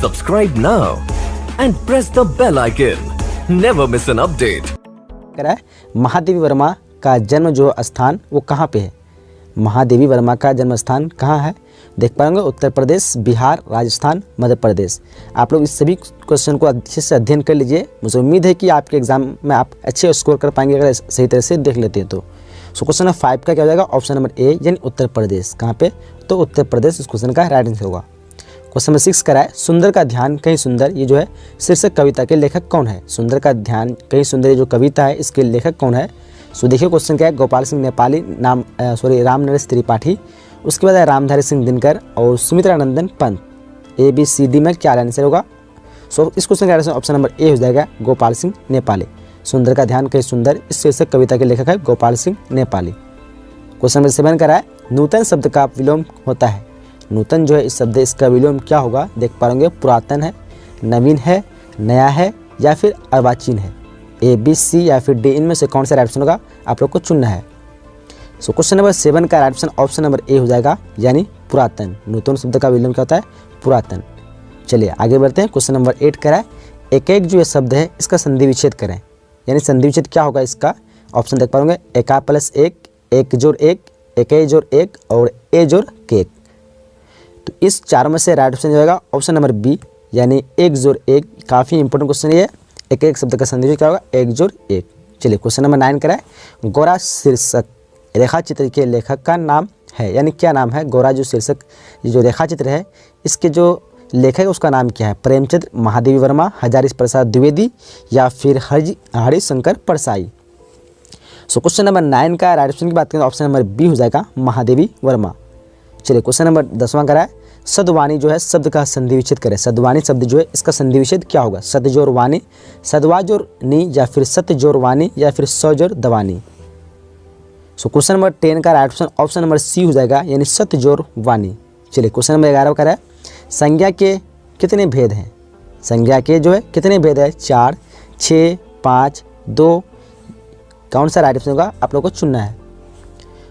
Subscribe now and press the bell icon. Never miss an update. Mahadevi Verma का जन्म जो स्थान वो कहाँ पे है? महादेवी वर्मा का जन्म स्थान कहाँ है? देख पाएंगे उत्तर प्रदेश, बिहार, राजस्थान, मध्य प्रदेश। आप लोग इस सभी क्वेश्चन को अच्छे से अध्ययन कर लीजिए। मुझे उम्मीद है कि आपके एग्जाम में आप अच्छे स्कोर कर पाएंगे अगर सही तरह से देख लेते हैं तो। सो क्वेश्चन नंबर 5 का क्या हो जाएगा? ऑप्शन नंबर ए यानी उत्तर प्रदेश। कहाँ पे? तो उत्तर प्रदेश इस क्वेश्चन का राइट आंसर होगा। क्वेश्चन नंबर 6 का है सुंदर का ध्यान कहीं सुंदर, ये जो है शीर्षक कविता के लेखक कौन है? सुंदर का ध्यान कहीं सुंदर ये जो कविता है इसके लेखक कौन है? सो देखिए क्वेश्चन क्या है, गोपाल सिंह नेपाली, राम नरेश त्रिपाठी, उसके बाद है रामधारी सिंह दिनकर और सुमित्रा नंदन पंत। ABCD में क्या आंसर होगा? सो इस क्वेश्चन का आंसर ऑप्शन नंबर ए हो जाएगा, गोपाल सिंह नेपाली। सुंदर का ध्यान कहीं सुंदर इस शीर्षक कविता के लेखक है गोपाल सिंह नेपाली। क्वेश्चन नंबर 7 का है नूतन शब्द का विलोम होता है। नूतन जो है इस शब्द इसका विलोम क्या होगा? देख पाएंगे पुरातन है, नवीन है, नया है या फिर अर्वाचीन है। ABC या फिर D इनमें से कौन सा राइट ऑप्शन होगा? आप लोग को चुनना है। सो क्वेश्चन नंबर 7 का right option option number A हो जाएगा यानी पुरातन। नूतन शब्द का विलोम क्या होता है? पुरातन। चलिए आगे बढ़ते हैं। क्वेश्चन नंबर 8 का है एक एक जो ये शब्द है इसका संधि विच्छेद करें। यानी संधि विच्छेद क्या होगा इसका? ऑप्शन देख पाएंगे एका प्लस एक, एक जोड़ एक, एक जोड़ एक और ए जोड़ केक। तो इस चारों में से राइट ऑप्शन जाएगा ऑप्शन नंबर बी यानी एक जोड़ एक। काफ़ी इंपॉर्टेंट क्वेश्चन ये है। एक एक शब्द का संधि क्या होगा? एक जोड़ एक। चलिए क्वेश्चन नंबर 9 कराए गोरा शीर्षक रेखा चित्र के लेखक का नाम है। यानी क्या नाम है? गोरा जो शीर्षक जो रेखा चित्र है इसके जो लेखक है उसका नाम क्या है? प्रेमचंद, महादेवी वर्मा, हजारी प्रसाद द्विवेदी या फिर Harishankar Parsai. So question number 9 का राइट ऑप्शन की बात करें तो ऑप्शन नंबर बी हो जाएगा, महादेवी वर्मा। चलिए क्वेश्चन नंबर 10वां करा है सद्वानी जो है शब्द का संधि विच्छेद करें। सद्वानी शब्द जो है इसका संधि विच्छेद क्या होगा? सद जोड़ वानी, सदवा जोड़ नी या फिर सत्य जोड़ वानी या फिर सौ जोड़ दवानी। सो क्वेश्चन नंबर 10 का right option option number C हो जाएगा यानी सत्य जोड़ वानी। चलिए क्वेश्चन नंबर 11 का है संज्ञा के कितने भेद हैं? संज्ञा के जो है कितने भेद है? 4, 6, 5, 2। कौन सा राइट ऑप्शन होगा? आप लोग को चुनना है।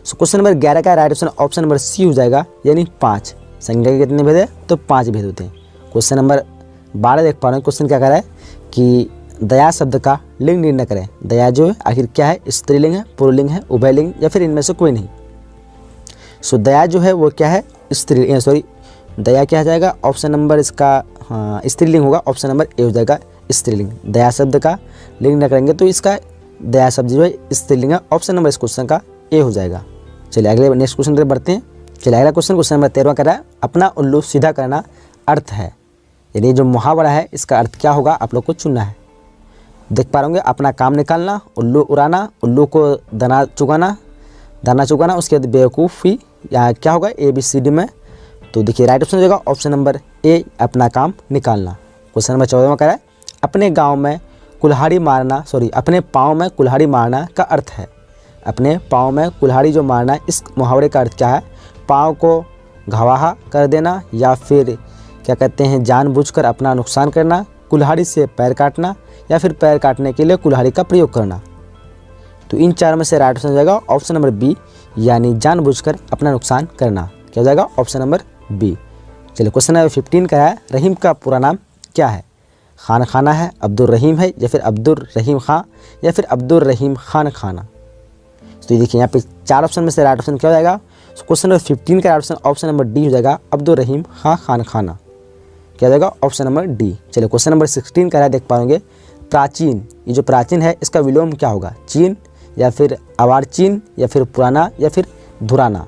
सो क्वेश्चन नंबर 11 का right option option number C हो जाएगा यानी 5। संज्ञा के कितने भेद है? तो 5 भेद होते हैं। क्वेश्चन नंबर 12 देख पा रहे हैं। क्वेश्चन क्या कर रहा है कि दया शब्द का लिंग निर्णय करें। दया जो है आखिर क्या है? स्त्रीलिंग है, पुल्लिंग है, उभयलिंग या फिर इनमें से कोई नहीं। सो दया जो है वो क्या है? दया क्या हो जाएगा? ऑप्शन नंबर इसका स्त्रीलिंग होगा। ऑप्शन नंबर ए हो जाएगा स्त्रीलिंग। दया शब्द का लिंग निर्णय करेंगे तो इसका दया शब्द जो है स्त्रीलिंग है। ऑप्शन नंबर इस क्वेश्चन का ए हो जाएगा। चलिए अगले नेक्स्ट क्वेश्चन पर बढ़ते हैं। चलिए अगला क्वेश्चन नंबर 13 का है अपना उल्लू सीधा करना अर्थ है। यानी जो मुहावरा है इसका अर्थ क्या होगा? आप लोग को चुनना है। देख पा रहे होंगे अपना काम निकालना, उल्लू उड़ाना, उल्लू को दाना चुगाना, उसके बाद बेवकूफ़ी या क्या होगा? ABCD में। तो देखिए राइट ऑप्शन हो जाएगा ऑप्शन नंबर ए अपना काम निकालना। क्वेश्चन नंबर 14 का है अपने पाँव में कुल्हाड़ी मारना का अर्थ है। अपने पाँव में कुल्हाड़ी जो मारना है इस मुहावरे का अर्थ क्या है? पाँव को घावा कर देना या फिर क्या कहते हैं जानबूझकर अपना नुकसान करना, कुल्हाड़ी से पैर काटना या फिर पैर काटने के लिए कुल्हाड़ी का प्रयोग करना। तो इन चार में से राइट ऑप्शन हो जाएगा ऑप्शन नंबर बी यानी जानबूझकर अपना नुकसान करना। क्या हो जाएगा? Option number B. चलिए क्वेश्चन नंबर 15 का है रहीम का पूरा नाम क्या है? खान खाना है, अब्दुल रहीम है या फिर अब्दुल रहीम खां या फिर अब्दुल रहीम खान खाना। तो देखिए यहाँ पे 4 ऑप्शन में से राइट ऑप्शन क्या हो जाएगा? क्वेश्चन नंबर 15 का राइट ऑप्शन नंबर डी हो जाएगा अब्दुल रहीम खां खान खाना। क्या हो जाएगा? Option number D. चलिए क्वेश्चन नंबर 16 का देख पाएंगे प्राचीन, ये जो प्राचीन है इसका विलोम क्या होगा? चीन या फिर अवारचीन या फिर पुराना या फिर धुराना।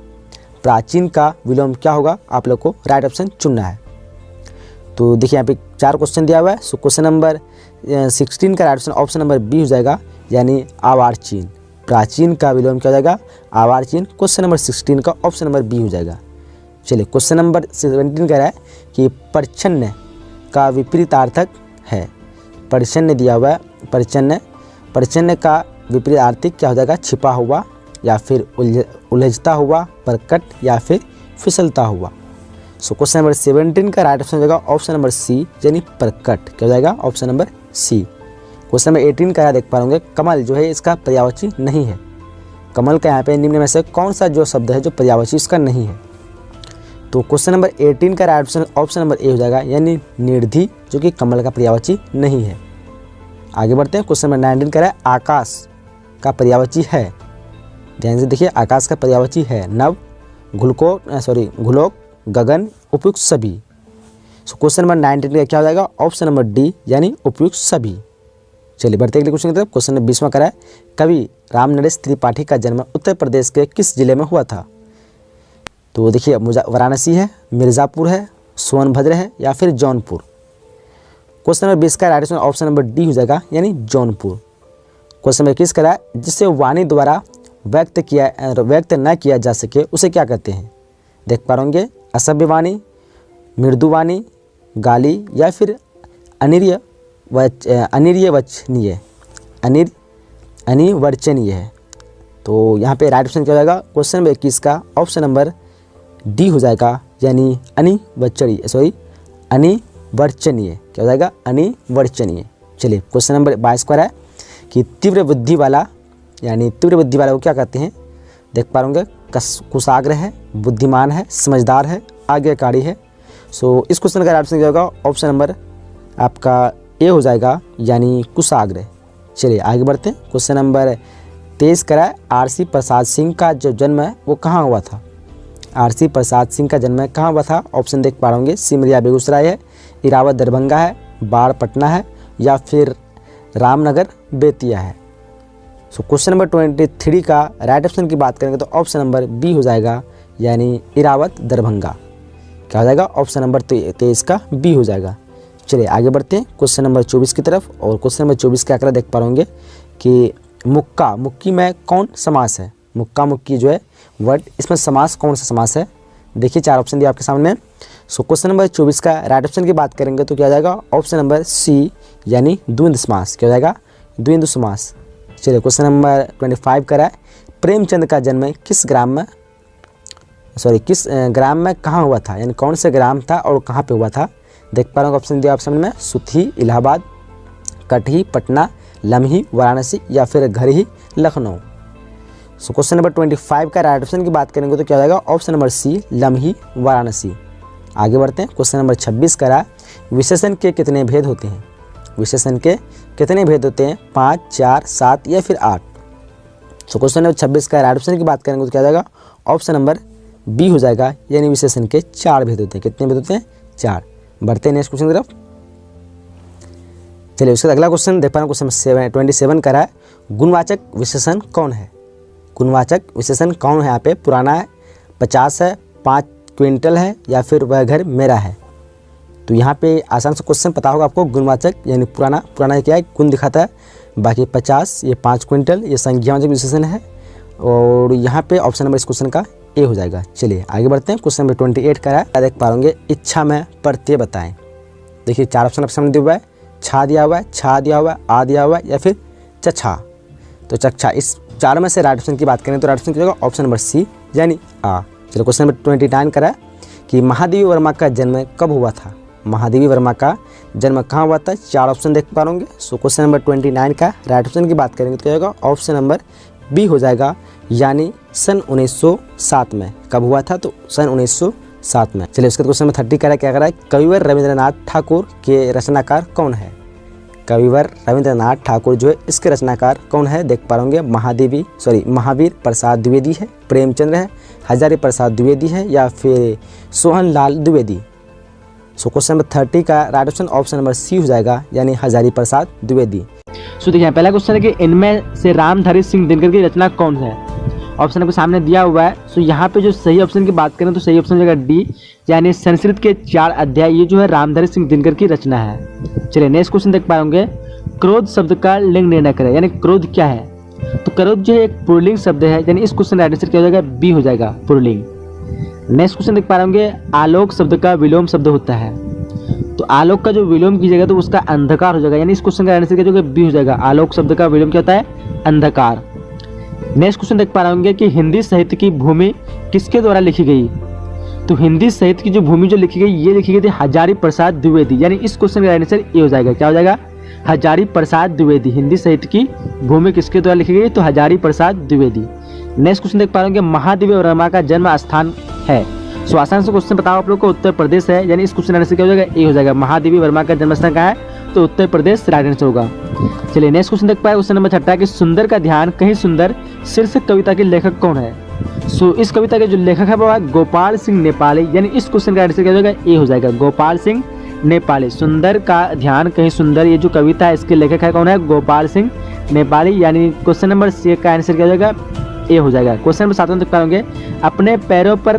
प्राचीन का विलोम क्या होगा? आप लोग को राइट ऑप्शन चुनना है। तो देखिए यहाँ पे 4 क्वेश्चन दिया हुआ है। सो क्वेश्चन नंबर 16 का राइट ऑप्शन नंबर बी हो जाएगा यानी अवारचीन। प्राचीन का विलोम क्या हो जाएगा? अवारचीन। क्वेश्चन नंबर 16 का ऑप्शन नंबर बी हो जाएगा। चलिए क्वेश्चन नंबर 17 कह रहा है कि परिच्छन्न का विपरीतार्थक है। परिच्छन्न दिया हुआ है, परिच्छन्न का विपरीतार्थक क्या हो जाएगा? छिपा हुआ या फिर उलझता हुआ, प्रकट या फिर फिसलता हुआ। सो क्वेश्चन नंबर 17 का राइट ऑप्शन हो जाएगा ऑप्शन नंबर सी यानी प्रकट। क्या हो जाएगा? Option number C. Question number 18 का देख पा रहे होंगे कमल जो है इसका पर्यायवाची नहीं है। कमल का यहाँ पे निम्न में से कौन सा जो शब्द है जो पर्यायवाची इसका नहीं है? तो क्वेश्चन नंबर 18 का राइट ऑप्शन नंबर ए हो जाएगा, यानी निर्धि, जो कि कमल का पर्यायवाची नहीं है। आगे बढ़ते हैं। क्वेश्चन नंबर 19 कह रहा है आकाश का पर्यायवाची है। ध्यान से देखिए, आकाश का पर्यायवाची है नभ, घुलोक, गगन, उपयुक्त सभी। सो क्वेश्चन नंबर 19 का क्या हो जाएगा, ऑप्शन नंबर डी, यानी उपयुक्त सभी। चलिए बढ़ते हैं अगले क्वेश्चन की तरफ। क्वेश्चन नंबर 20 कह रहा है कवि रामनरेश त्रिपाठी का जन्म उत्तर प्रदेश के किस जिले में हुआ था। तो देखिए, वाराणसी है, मिर्ज़ापुर है, सोनभद्र है या फिर जौनपुर। क्वेश्चन नंबर 20 का राइट ऑप्शन नंबर डी हो जाएगा, यानी जौनपुर। क्वेश्चन नंबर 21 कह रहा है जिसे वाणी द्वारा व्यक्त न किया जा सके उसे क्या कहते हैं। देख पा रहे असभ्य वाणी, मृदु वाणी, गाली या फिर अनिर्वचनीय है। तो यहाँ पे राइट ऑप्शन क्या हो जाएगा, क्वेश्चन नंबर 21 का ऑप्शन नंबर डी हो जाएगा, यानी अनिर्वचनीय। क्या हो जाएगा, अनिर्वचनीय। चलिए क्वेश्चन नंबर 22 का है कि तीव्र बुद्धि वाला को क्या कहते हैं। देख पा रहे कुशाग्र है, बुद्धिमान है, समझदार है, आज्ञाकारी है। सो इस क्वेश्चन का राइट ऑप्शन क्या होगा, ऑप्शन नंबर आपका ए हो जाएगा, यानी कुशाग्र। चलिए आगे बढ़ते हैं। क्वेश्चन नंबर 23 करा है आरसी प्रसाद सिंह का जो जन्म है वो कहाँ हुआ था। आरसी प्रसाद सिंह का जन्म कहाँ हुआ था। ऑप्शन देख पा रहे होंगे, सिमरिया बेगूसराय है, इरावत दरभंगा है, बाढ़ पटना है या फिर रामनगर बेतिया है। सो क्वेश्चन नंबर 23 का राइट ऑप्शन की बात करेंगे तो ऑप्शन नंबर बी हो जाएगा, यानी इरावत दरभंगा। क्या हो जाएगा, ऑप्शन नंबर 23 का बी हो जाएगा। चलिए आगे बढ़ते हैं क्वेश्चन नंबर 24 की तरफ। और क्वेश्चन नंबर 24 क्या कर देख पा होंगे कि मुक्की में कौन समास है। मुक्की जो है वर्ड, इसमें समास कौन सा समास है। देखिए 4 ऑप्शन दिया आपके सामने। सो क्वेश्चन नंबर 24 का राइट ऑप्शन की बात करेंगे तो क्या हो जाएगा, ऑप्शन नंबर सी, यानी द्वंद्व समास। क्या हो जाएगा, द्वंद्व समास। चलिए क्वेश्चन नंबर 25 का है प्रेमचंद का जन्म किस ग्राम में कहाँ हुआ था, यानी कौन से ग्राम था और कहाँ पे हुआ था। देख पा रहे हो ऑप्शन दिया ऑप्शन में, सुथी इलाहाबाद, कटही पटना, लम्ही वाराणसी या फिर घरही लखनऊ। सो क्वेश्चन नंबर 25 का राइट ऑप्शन की बात करेंगे तो क्या हो जाएगा, option number C, Lamhi Varanasi. आगे बढ़ते हैं। क्वेश्चन नंबर 26 का रहा विशेषण के कितने भेद होते हैं। विशेषण के कितने भेद होते हैं, 5, 4, 7 या फिर 8। सो क्वेश्चन नंबर 26 का राइट ऑप्शन की बात करेंगे तो क्या हो जाएगा, ऑप्शन नंबर बी हो जाएगा, यानी विशेषण के 4 भेद होते हैं। कितने भेद होते हैं, 4। बढ़ते हैं नेक्स्ट क्वेश्चन की तरफ। चलिए उसका अगला क्वेश्चन देख पा रहे हैं, क्वेश्चन 27 का रहा है गुणवाचक विशेषण कौन है। गुणवाचक विशेषण कौन है यहाँ पे, पुराना है, 50 है, 5 क्विंटल है या फिर वह घर मेरा है। तो यहाँ पे आसान से क्वेश्चन पता होगा आपको, गुणवाचक यानी पुराना क्या है, गुण दिखाता है, बाकी 50 ये 5 क्विंटल ये संज्ञावाचक विशेषण है। और यहाँ पे ऑप्शन नंबर इस क्वेश्चन का ए हो जाएगा। चलिए आगे बढ़ते हैं। क्वेश्चन नंबर 28 का है, देख पा होंगे इच्छा में प्रत्यय बताएं। देखिए 4 ऑप्शन आपके सामने दिया हुआ है, छा दिया हुआ है, छा दिया हुआ है, आ दिया हुआ है या फिर चछा। तो चक्षा, इस 4 में से राइट ऑप्शन की बात करें तो राइट ऑप्शन क्या होगा, ऑप्शन नंबर सी, यानी आ। चलो क्वेश्चन नंबर 29 का है कि महादेवी वर्मा का जन्म कब हुआ था। महादेवी वर्मा का जन्म कहाँ हुआ था, 4 ऑप्शन देख पा होंगे। सो क्वेश्चन नंबर 29 का राइट ऑप्शन की बात करेंगे तो क्या होगा, ऑप्शन नंबर बी हो जाएगा, यानी सन 1907 में। कब हुआ था, तो सन 1907 में। चलिए उसके क्वेश्चन नंबर 30 का क्या कर रहा है, कविवर रविंद्रनाथ ठाकुर के रचनाकार कौन है। कविवर रविंद्रनाथ ठाकुर जो है इसके रचनाकार कौन है, देख पा होंगे, महावीर प्रसाद द्विवेदी है, प्रेमचंद्र है, हजारी प्रसाद द्विवेदी है या फिर Sohan Lal Dwivedi. So question number 30 का राइट ऑप्शन नंबर सी हो जाएगा, यानी हजारी प्रसाद द्विवेदी। सो देखिए पहला क्वेश्चन है कि इनमें से रामधारी सिंह दिनकर की रचना कौन है। ऑप्शन आपके सामने दिया हुआ है। सो यहाँ पे जो सही ऑप्शन की बात करें तो सही ऑप्शन हो जाएगा डी, यानी संस्कृत के 4 अध्याय ये जो है रामधारी सिंह दिनकर की रचना है। चलिए नेक्स्ट क्वेश्चन देख पाएंगे, क्रोध शब्द का लिंग निर्णय करें, यानी क्रोध क्या है। तो क्रोध जो है एक पुल्लिंग शब्द है, यानी इस क्वेश्चन का आंसर क्या हो जाएगा, बी हो जाएगा, पुल्लिंग। नेक्स्ट क्वेश्चन देख पाएंगे, आलोक शब्द का विलोम शब्द होता है। तो आलोक का जो विलोम कीजिएगा तो उसका अंधकार हो जाएगा, यानी इस क्वेश्चन का आंसर क्या होगा, बी हो जाएगा, आलोक शब्द का विलोम क्या होता है, अंधकार। नेक्स्ट क्वेश्चन देख पा रहे होंगे कि हिंदी साहित्य की भूमि किसके द्वारा लिखी गई। तो हिंदी साहित्य की जो भूमि जो लिखी गई ये लिखी गई थी हजारी प्रसाद द्विवेदी, यानी इस क्वेश्चन का आंसर ये हो जाएगा, क्या हो जाएगा, हजारी प्रसाद द्विवेदी। हिंदी साहित्य की भूमि किसके द्वारा लिखी गई, तो हजारी प्रसाद द्विवेदी। नेक्स्ट क्वेश्चन देख पा रहे होंगे, महादेवी वर्मा का जन्म स्थान है। सो आसान से क्वेश्चन बताओ आप लोग को, उत्तर प्रदेश है, यानी इस क्वेश्चन आंसर क्या हो जाएगा, ए हो जाएगा। महादेवी वर्मा का जन्म स्थान कहाँ है, तो उत्तर प्रदेश राइट आंसर होगा। चलिए नेक्स्ट क्वेश्चन देख पाए, क्वेश्चन नंबर 6 कि सुंदर का ध्यान कहीं सुंदर शीर्षक कविता के लेखक कौन है। सो इस कविता के जो लेखक है वो है गोपाल सिंह नेपाली, यानी इस क्वेश्चन का आंसर क्या हो जाएगा, ए हो जाएगा, गोपाल सिंह नेपाली। सुंदर का ध्यान कहीं सुंदर, ये जो कविता है इसके लेखक है कौन है, गोपाल सिंह नेपाली, यानी क्वेश्चन नंबर सी का आंसर क्या हो जाएगा, ए हो जाएगा। क्वेश्चन नंबर 7 देख पाएंगे, अपने पैरों पर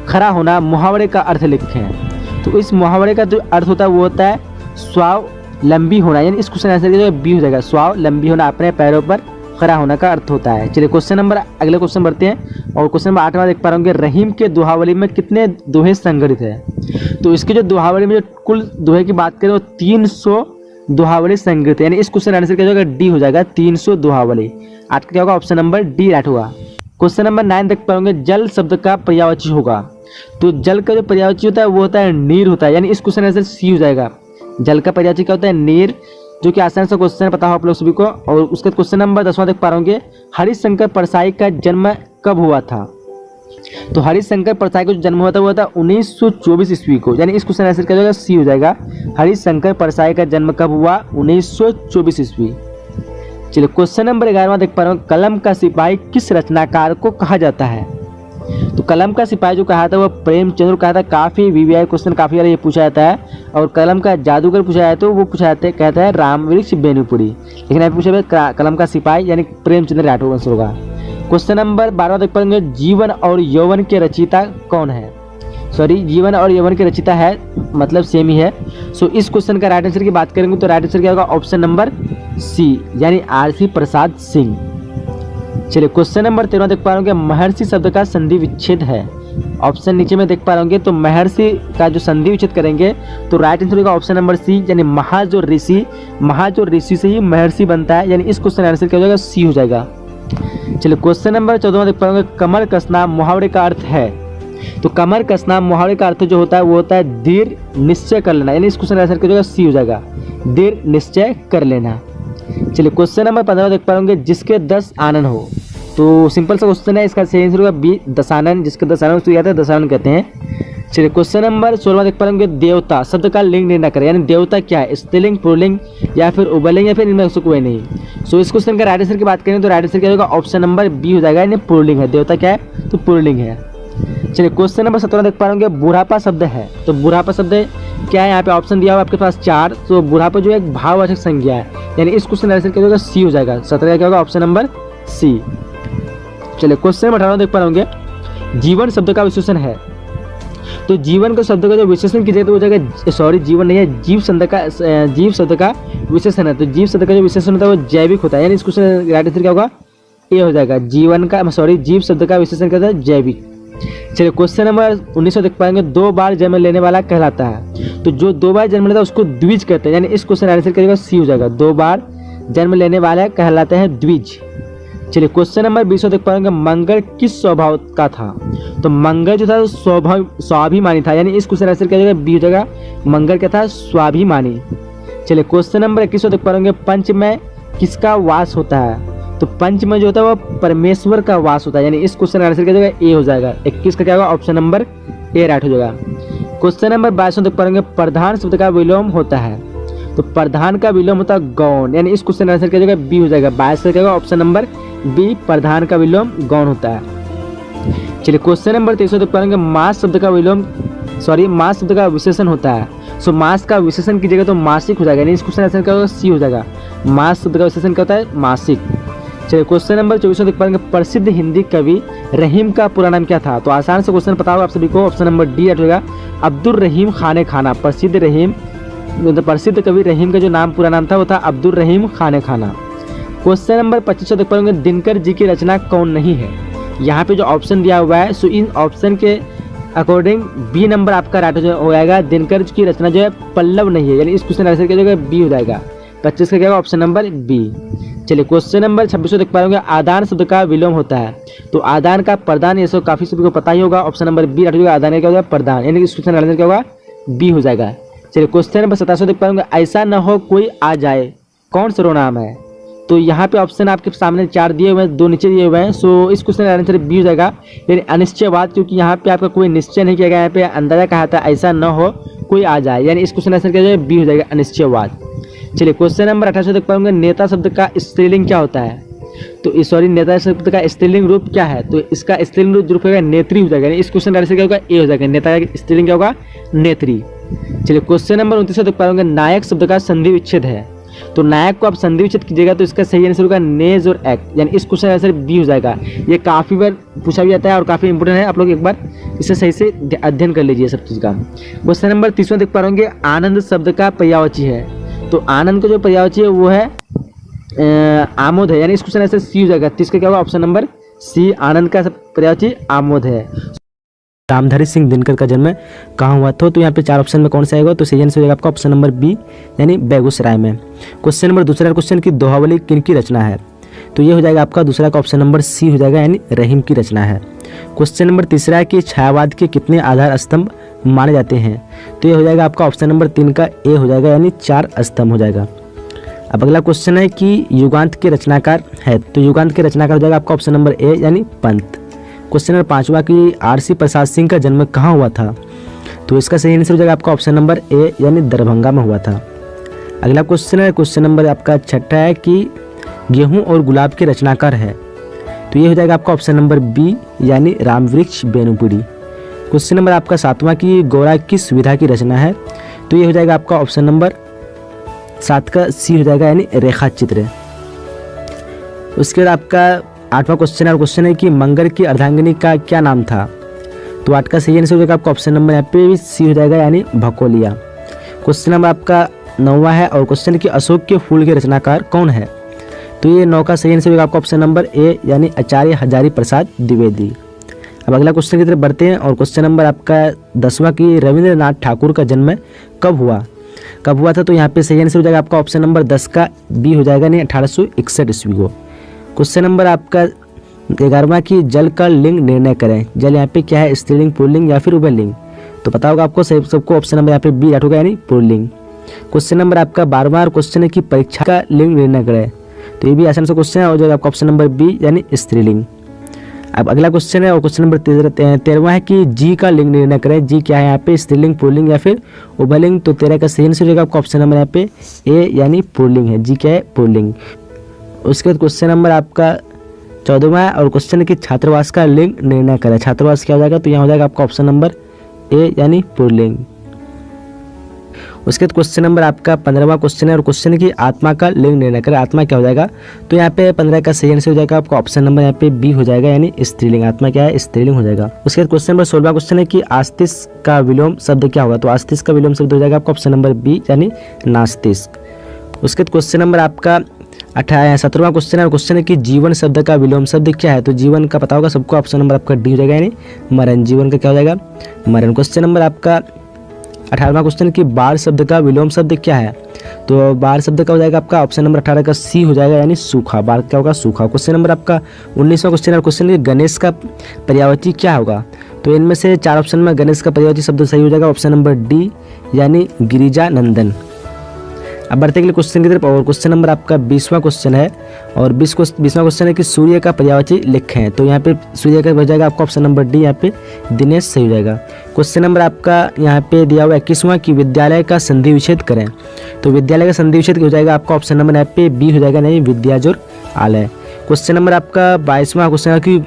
खड़ा होना मुहावरे का अर्थ लिखें। तो इस मुहावरे का जो अर्थ होता है वो होता है स्वावलंबी होना, यानी इस क्वेश्चन आंसर क्या बी हो जाएगा, स्वावलंबी होना, अपने पैरों पर खड़ा होने का अर्थ होता है। चलिए क्वेश्चन नंबर अगले क्वेश्चन बढ़ते हैं, और क्वेश्चन नंबर 8 देख पा रहे होंगे, रहीम के दोहावली में कितने दोहे संग्रहित है। तो इसके जो दोहावली में जो कुल दोहे की बात करें वो 300 दोहावली संग्रहित है, यानी इस क्वेश्चन आंसर क्या होगा, डी हो जाएगा, 300 दोहावली। 8 का क्या होगा, ऑप्शन नंबर डी राइट होगा। क्वेश्चन नंबर 9 देख पाओगे, जल शब्द का पर्यायवाची होगा। तो जल का जो पर्यायवाची होता है वो होता है नीर होता है, यानी इस क्वेश्चन आंसर सी हो जाएगा। जल का पर्यायवाची क्या होता है, नीर, जो कि आसान से क्वेश्चन पता हो आप लोग सभी को। और उसके क्वेश्चन नंबर 10 देख पा रहे होंगे, हरिशंकर परसाई का जन्म कब हुआ था। तो हरिशंकर परसाई का जो जन्म हुआ था वो था 1924 ईस्वी को, यानी इस क्वेश्चन आंसर क्या हो जाएगा, सी हो जाएगा, हरिशंकर परसाई का जन्म कब हुआ, 1924 ईस्वी। चलिए क्वेश्चन नंबर 11 देख पा रहे हो, कलम का सिपाही किस रचनाकार को कहा जाता है। तो कलम का सिपाही जो कहा था वो प्रेमचंद्र कहा था। काफ़ी वीवीआई क्वेश्चन काफ़ी बार ये पूछा जाता है, और कलम का जादूगर पूछा जाए तो वो पूछा जाता है, कहता है रामवृक्ष बेनीपुरी, लेकिन अभी पूछा गया कलम का सिपाही यानी प्रेमचंद्र राठौर आंसर होगा। क्वेश्चन नंबर 12 देख पाएंगे, जीवन और यौवन के रचयिता कौन है। सॉरी, जीवन और यौवन के रचयिता है, मतलब सेम ही है। सो इस क्वेश्चन का राइट आंसर की बात करेंगे तो राइट आंसर क्या होगा, ऑप्शन नंबर सी, यानी आरसी प्रसाद सिंह। चलिए क्वेश्चन नंबर 13 देख पा रहे होंगे, महर्षि शब्द का संधि विच्छेद है। ऑप्शन नीचे में देख पा रहे होंगे, तो महर्षि का जो संधि विच्छेद करेंगे तो राइट आंसर होगा ऑप्शन नंबर सी, यानी महा जो ऋषि से ही महर्षि बनता है, यानी इस क्वेश्चन आंसर क्या हो जाएगा, सी हो जाएगा। चलिए क्वेश्चन नंबर 14 देख पा रहे होंगे, कमर कसना मुहावरे का अर्थ है। तो कमर कसना मुहावरे का अर्थ जो होता है वो होता है दृढ़ निश्चय कर लेना, यानी इस क्वेश्चन आंसर क्या हो जाएगा, सी हो जाएगा, दृढ़ निश्चय कर लेना। चलिए क्वेश्चन नंबर 15 देख पा रहे होंगे, जिसके 10 आनन हो। तो सिंपल सा क्वेश्चन है, इसका सही आंसर होगा बी, दशानन, जिसके 10 आनन उसको याद है दशानन कहते हैं। चलिए क्वेश्चन नंबर 16 देख पा रहे होंगे, देवता शब्द का लिंग निर्णय करें, यानी देवता क्या है, स्त्रीलिंग, पुल्लिंग या फिर उभयलिंग या फिर इनमें से कोई नहीं। सो इस क्वेश्चन का राइट आंसर की बात करें तो राइट आंसर क्या होगा, ऑप्शन नंबर बी हो जाएगा, यानी पुल्लिंग है। देवता क्या है, तो पुल्लिंग है। चलिए क्वेश्चन नंबर 17 देख पा रहे होंगे, बुढ़ापा शब्द है। तो बुढ़ापा शब्द क्या है, यहाँ पे ऑप्शन दिया हुआ आपके पास 4। तो बुढ़ापा जो है एक भाववाचक संज्ञा है, यानी इस क्वेश्चन आंसर क्या होगा, सी हो जाएगा। 17 क्या होगा, ऑप्शन नंबर सी। चलिए क्वेश्चन नंबर 18 देख पा रहे होंगे, जीवन शब्द का विशेषण है। तो जीवन का शब्द का जो विशेषण कीजिए तो हो जाएगा, सॉरी जीवन नहीं है, जीव शब्द का विशेषण है। तो जीव शब्द का जो विशेषण होता है वो जैविक होता है, यानी इस क्वेश्चन राइट आंसर क्या होगा, ए हो जाएगा। जीवन का जीव शब्द का विशेषण क्या होता है, जैविक। चलिए क्वेश्चन नंबर 19 देख पाएंगे, 2 बार जन्म लेने वाला कहलाता है। तो जो 2 बार जन्म लेता है उसको द्विज कहते हैं, यानी इस क्वेश्चन आंसर क्या होगा, सी हो जाएगा, 2 बार जन्म लेने वाला कहलाते हैं द्विज। चलिए क्वेश्चन नंबर 20 देख पाएंगे, मंगल किस स्वभाव का था। तो मंगल जो था स्वाभिमानी था, यानी इस क्वेश्चन आंसर क्या हो जाएगा, बी हो जाएगा, मंगल क्या था, स्वाभिमानी। चलिए क्वेश्चन नंबर 21 देख पाएंगे, पंच में किसका वास होता है। तो पंच में जो होता है वो परमेश्वर का वास होता है, यानी इस क्वेश्चन आंसर क्या हो जाएगा, ए हो जाएगा। 21 का क्या होगा, ऑप्शन नंबर ए राइट हो जाएगा। क्वेश्चन नंबर 22 देख पाएंगे, प्रधान शब्द का विलोम होता है। तो प्रधान का विलोम होता है गौण, यानी इस क्वेश्चन आंसर क्या हो जाएगा, बी हो जाएगा। 22 का क्या होगा, ऑप्शन नंबर बी, प्रधान का विलोम गौण होता है। चलिए क्वेश्चन नंबर 23 देख पाएंगे, मास शब्द का विशेषण होता है। सो मास का विशेषण कीजिएगा तो मासिक हो जाएगा, यानी इस क्वेश्चन आंसर क्या होगा, सी हो जाएगा। मास शब्द का विशेषण क्या होता है, मासिक। चलिए क्वेश्चन नंबर 24 देख पाएंगे, प्रसिद्ध हिंदी कवि रहीम का पूरा नाम क्या था। तो आसान से क्वेश्चन पता होगा आप सभी को, ऑप्शन नंबर डी होगा, अब्दुल रहीम खान खाना। प्रसिद्ध कवि रहीम का जो नाम पूरा नाम था वो था अब्दुल रहीम खान खाना। क्वेश्चन नंबर 25 देख पाएंगे, दिनकर जी की रचना कौन नहीं है। यहाँ पे जो ऑप्शन दिया हुआ है सो इन ऑप्शन के अकॉर्डिंग बी नंबर आपका राइट हो जाएगा। दिनकर की रचना जो है पल्लव नहीं है, यानी इस क्वेश्चन आंसर क्या होगा, बी हो जाएगा। 25 का क्या होगा, ऑप्शन नंबर बी। चलिए क्वेश्चन नंबर 26 देख पाएंगे, आदान शब्द का विलोम होता है। तो आदान का प्रदान, ये सब काफी सभी को पता ही होगा, ऑप्शन नंबर बी राइट हो जाएगा। आदान क्या होगा, प्रदान, यानी इस क्वेश्चन आंसर क्या होगा, बी हो जाएगा। चलिए क्वेश्चन नंबर 27 देख पाएंगे, ऐसा न हो कोई आ जाए, कौन सर्वनाम है। तो यहाँ पे ऑप्शन आपके सामने 4 दिए हुए हैं, 2 नीचे दिए हुए हैं। सो इस क्वेश्चन का आंसर बी हो जाएगा, यानी अनिश्चयवाद, क्योंकि यहाँ पे आपका कोई निश्चय नहीं किया गया, यहाँ पे अंदाजा कहा था ऐसा न हो कोई आ जाए, यानी इस क्वेश्चन का आंसर क्या हो जाएगा, बी हो जाएगा, अनिश्चयवाद। चलिए क्वेश्चन नंबर 18 से देख पाएंगे, नेता शब्द का स्त्रीलिंग क्या होता है। तो सॉरी, नेता शब्द का स्त्रीलिंग रूप क्या है, तो इसका स्त्रीलिंग रूप होगा नेत्री हो जाएगा, यानी इस क्वेश्चन का आंसर क्या होगा, ए हो जाएगा, नेता का स्त्रीलिंग क्या होगा, नेत्री। चलिए क्वेश्चन नंबर 29 से देख पाएंगे, नायक शब्द का संधि विच्छेद है। तो नायक को आप संधि विच्छेद कीजिएगा तो इसका सही आंसर होगा नेज और एक्ट, यानी इस क्वेश्चन का आंसर बी हो जाएगा। ये काफ़ी बार पूछा भी जाता है और काफ़ी इंपोर्टेंट है, आप लोग एक बार इसे सही से अध्ययन कर लीजिए सब चीज़ का। क्वेश्चन नंबर 30 देख पा रहे आनंद शब्द का पर्यायवाची है। तो आनंद का जो पर्यायवाची है वो है आमोद है, यानी इस क्वेश्चन आंसर सी हो जाएगा। 30 का क्या होगा, ऑप्शन नंबर सी, आनंद का पर्यायवाची आमोद है। रामधारी सिंह दिनकर का जन्म कहाँ हुआ था, तो यहाँ पे 4 ऑप्शन में कौन सा आएगा, तो सही आंसर हो जाएगा आपका ऑप्शन नंबर बी, यानी बेगूसराय में। क्वेश्चन नंबर दूसरा क्वेश्चन की दोहावली किन की रचना है, तो ये हो जाएगा आपका दूसरा का ऑप्शन नंबर सी हो जाएगा, यानी रहीम की रचना है। क्वेश्चन नंबर तीसरा है कि छायावाद के कितने आधार स्तंभ माने जाते हैं, तो ये हो जाएगा आपका ऑप्शन नंबर 3 का ए हो जाएगा, यानी 4 स्तंभ हो जाएगा। अब अगला क्वेश्चन है कि युगांत के रचनाकार है, तो युगांत के रचनाकार हो जाएगा आपका ऑप्शन नंबर ए, यानी पंत। क्वेश्चन नंबर 5वां कि आरसी प्रसाद सिंह का जन्म कहाँ हुआ था, तो इसका सही आंसर हो जाएगा आपका ऑप्शन नंबर ए, यानी दरभंगा में हुआ था। अगला क्वेश्चन है, क्वेश्चन नंबर आपका 6 है कि गेहूं और गुलाब के रचनाकार है, तो ये हो जाएगा आपका ऑप्शन नंबर बी, यानी रामवृक्ष बेनुपुरी। क्वेश्चन नंबर आपका 7वां कि गौरा किस सुविधा की रचना है, तो ये हो जाएगा आपका ऑप्शन नंबर 7 का सी हो जाएगा, यानी रेखा चित्र। उसके बाद आपका 8वां क्वेश्चन है, क्वेश्चन है कि मंगल की अर्धांगिनी का क्या नाम था, तो 8 का सही आंसर हो जाएगा आपका ऑप्शन नंबर यहाँ पे सी हो जाएगा, यानी भकोलिया। क्वेश्चन नंबर आपका 9वां है और क्वेश्चन कि अशोक के फूल के रचनाकार कौन है, तो ये 9 का सही आंसर होगा आपका ऑप्शन नंबर ए, यानी आचार्य हजारी प्रसाद द्विवेदी। अब अगला क्वेश्चन की तरफ बढ़ते हैं और क्वेश्चन नंबर आपका 10वां कि रविंद्रनाथ ठाकुर का जन्म कब हुआ था, तो यहाँ पे सही आंसर हो जाएगा आपका ऑप्शन नंबर 10 का बी हो जाएगा, यानी 1861 ईस्वी को। क्वेश्चन नंबर आपका 11वां कि जल का लिंग निर्णय करें, जल यहाँ पे क्या है, स्त्रीलिंग, पुल्लिंग या फिर उभयलिंग, तो पता होगा आपको सबको ऑप्शन नंबर यहाँ पे बी होगा, यानी पुल्लिंग। क्वेश्चन नंबर आपका 12वां क्वेश्चन है कि परीक्षा का लिंग निर्णय करें, तो ये भी आसान सा क्वेश्चन है और जो आपका ऑप्शन नंबर बी, यानी स्त्रीलिंग। अब अगला क्वेश्चन है और क्वेश्चन नंबर 13वां है कि जी का लिंग निर्णय करें, जी क्या है यहाँ पे, स्त्रीलिंग, पुल्लिंग या फिर उभयलिंग, तो 13 का सही आंसर होगा आपका ऑप्शन नंबर यहाँ पे ए, यानी पुल्लिंग है, जी क्या है, पुल्लिंग। उसके बाद क्वेश्चन नंबर आपका 14वां है और क्वेश्चन है कि छात्रावास का लिंग निर्णय करें, छात्रावास क्या हो जाएगा, तो यहाँ हो जाएगा आपका ऑप्शन नंबर ए, यानी पुल्लिंग। उसके बाद क्वेश्चन नंबर आपका 15वां क्वेश्चन है और क्वेश्चन है कि आत्मा का लिंग निर्णय करें, आत्मा क्या हो जाएगा, तो यहाँ पे 15 का सही आंसर हो जाएगा आपका ऑप्शन नंबर यहाँ पे बी हो जाएगा, यानी स्त्रीलिंग, आत्मा क्या है, स्त्रीलिंग हो जाएगा। उसके बाद क्वेश्चन नंबर 16वां क्वेश्चन है कि आस्तिक का विलोम शब्द क्या होगा, तो आस्तिक का विलोम शब्द हो जाएगा आपका ऑप्शन नंबर बी, यानी नास्तिक। उसके बाद क्वेश्चन नंबर आपका 17वां क्वेश्चन है और क्वेश्चन है कि जीवन शब्द का विलोम शब्द क्या है, तो जीवन का पता होगा सबको, ऑप्शन नंबर आपका डी हो जाएगा, यानी मरण, जीवन का क्या हो जाएगा, मरण। क्वेश्चन नंबर आपका 18वां क्वेश्चन कि बाढ़ शब्द का विलोम शब्द क्या है, तो बाढ़ शब्द का हो जाएगा आपका ऑप्शन नंबर 18 का सी हो जाएगा, यानी सूखा, बाढ़ क्या होगा, सूखा। क्वेश्चन नंबर आपका 19वां क्वेश्चन है, क्वेश्चन है गणेश का पर्यायवाची क्या होगा, तो इनमें से 4 ऑप्शन में गणेश का पर्यायवाची शब्द सही हो जाएगा, ऑप्शन नंबर डी, यानी गिरिजानंदन। अब बढ़ते अगले क्वेश्चन की तरफ और क्वेश्चन नंबर आपका 20वां क्वेश्चन है और 20वां क्वेश्चन है कि सूर्य का पर्यायवाची लिखें, तो यहाँ पे सूर्य का हो जाएगा आपका ऑप्शन नंबर डी, यहाँ पे दिनेश सही हो जाएगा। क्वेश्चन नंबर आपका यहाँ पे दिया हुआ 21वां कि विद्यालय का संधि विच्छेद करें, तो विद्यालय का संधि विच्छेद हो जाएगा आपका ऑप्शन नंबर यहाँ पे बी हो जाएगा, नहीं विद्याजोर आलय। क्वेश्चन नंबर आपका 22वां क्वेश्चन है कि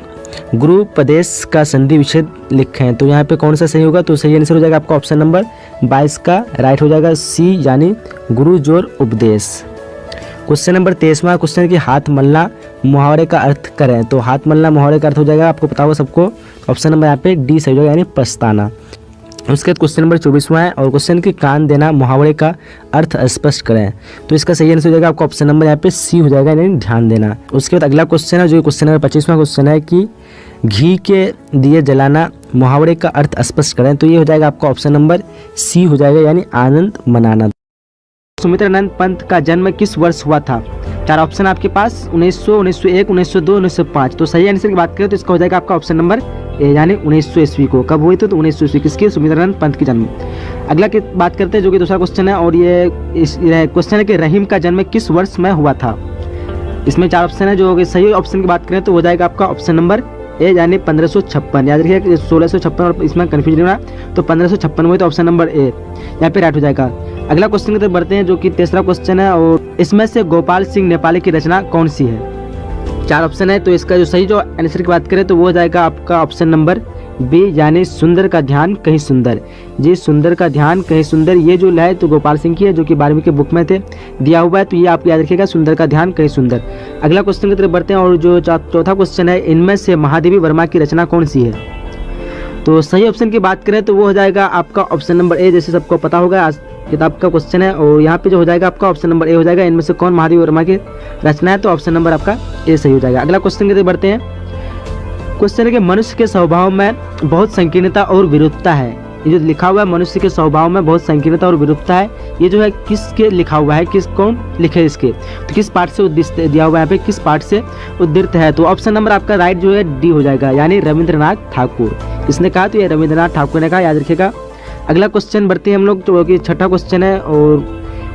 गुरु उपदेश का संधि विच्छेद लिखें, तो यहाँ पे कौन सा सही होगा, तो सही आंसर हो जाएगा आपका ऑप्शन नंबर 22 का राइट हो जाएगा सी, यानी गुरु जोर उपदेश। क्वेश्चन नंबर 23वां क्वेश्चन है कि हाथ मलना मुहावरे का अर्थ करें, तो हाथ मलना मुहावरे का अर्थ हो जाएगा आपको पता होगा सबको, ऑप्शन नंबर यहाँ पे डी सही हो जाएगा, यानी पछताना। उसके बाद क्वेश्चन नंबर 24वां है और क्वेश्चन की कान देना मुहावरे का अर्थ स्पष्ट करें, तो इसका सही आंसर हो जाएगा आपका ऑप्शन नंबर यहाँ पे सी हो जाएगा, यानी ध्यान देना। उसके बाद अगला क्वेश्चन है जो क्वेश्चन नंबर 25वां क्वेश्चन है कि घी के दिए जलाना मुहावरे का अर्थ स्पष्ट करें, तो ये हो जाएगा आपका ऑप्शन नंबर सी हो जाएगा, यानी आनंद मनाना। सुमित्रानंद पंत का जन्म किस वर्ष हुआ था, 4 ऑप्शन आपके पास 1900, 1901, 1902, 1905, तो सही आंसर की बात करें तो इसका हो जाएगा आपका ऑप्शन नंबर ए, यानी 1900 ईस्वी को। कब हुई तो 1900 ईस्वी किसकी, सुमित्रानंद पंत की जन्म। अगला की बात करते हैं जो कि दूसरा क्वेश्चन है और ये क्वेश्चन है कि रहीम का जन्म किस वर्ष में हुआ था, इसमें 4 ऑप्शन है, जो कि सही ऑप्शन की बात करें तो हो जाएगा आपका ऑप्शन नंबर ए यानी 1556। याद रखिएगा 1656 और इसमें कन्फ्यूजन नहीं होना, तो 1556 हुई तो ऑप्शन नंबर ए यहाँ पे राइट हो जाएगा। अगला क्वेश्चन की तरफ बढ़ते हैं, जो कि तीसरा क्वेश्चन है, और इसमें से गोपाल सिंह नेपाली की रचना कौन सी है। 4 ऑप्शन है, तो इसका जो सही जो आंसर की बात करें तो वो हो जाएगा आपका ऑप्शन नंबर बी यानी सुंदर का ध्यान कहीं सुंदर। जी सुंदर का ध्यान कहीं सुंदर, ये जो है तो गोपाल सिंह की है, जो कि 12वीं के बुक में थे दिया हुआ है, तो ये आप याद रखिएगा सुंदर का ध्यान कहीं सुंदर। अगला क्वेश्चन की तरफ बढ़ते हैं, और जो चौथा क्वेश्चन है, इनमें से महादेवी वर्मा की रचना कौन सी है। तो सही ऑप्शन की बात करें तो वो हो जाएगा आपका ऑप्शन नंबर ए, जैसे सबको पता होगा आज किताब का क्वेश्चन है, और यहाँ पे जो हो जाएगा आपका ऑप्शन नंबर ए हो जाएगा। इनमें से कौन महादेवी वर्मा की रचना है, तो ऑप्शन नंबर आपका ए सही हो जाएगा। अगला क्वेश्चन की तरफ बढ़ते हैं, क्वेश्चन है कि मनुष्य के स्वभाव में बहुत संकीर्णता और विरूपता है। ये जो लिखा हुआ है मनुष्य के स्वभाव में बहुत संकीर्णता और विरूपता है, ये जो है किसके लिखा हुआ है, किस कौन लिखे इसके, तो किस पाठ से उद्धृत दिया हुआ है यहाँ पे, किस पाठ से उद्धृत है, तो ऑप्शन नंबर आपका राइट जो है डी हो जाएगा, यानी रविंद्रनाथ ठाकुर। इसने कहा तो ये रविंद्रनाथ ठाकुर ने कहा, याद रखिएगा। अगला क्वेश्चन बढ़ते हैं हम लोग, जो कि छठा क्वेश्चन है, और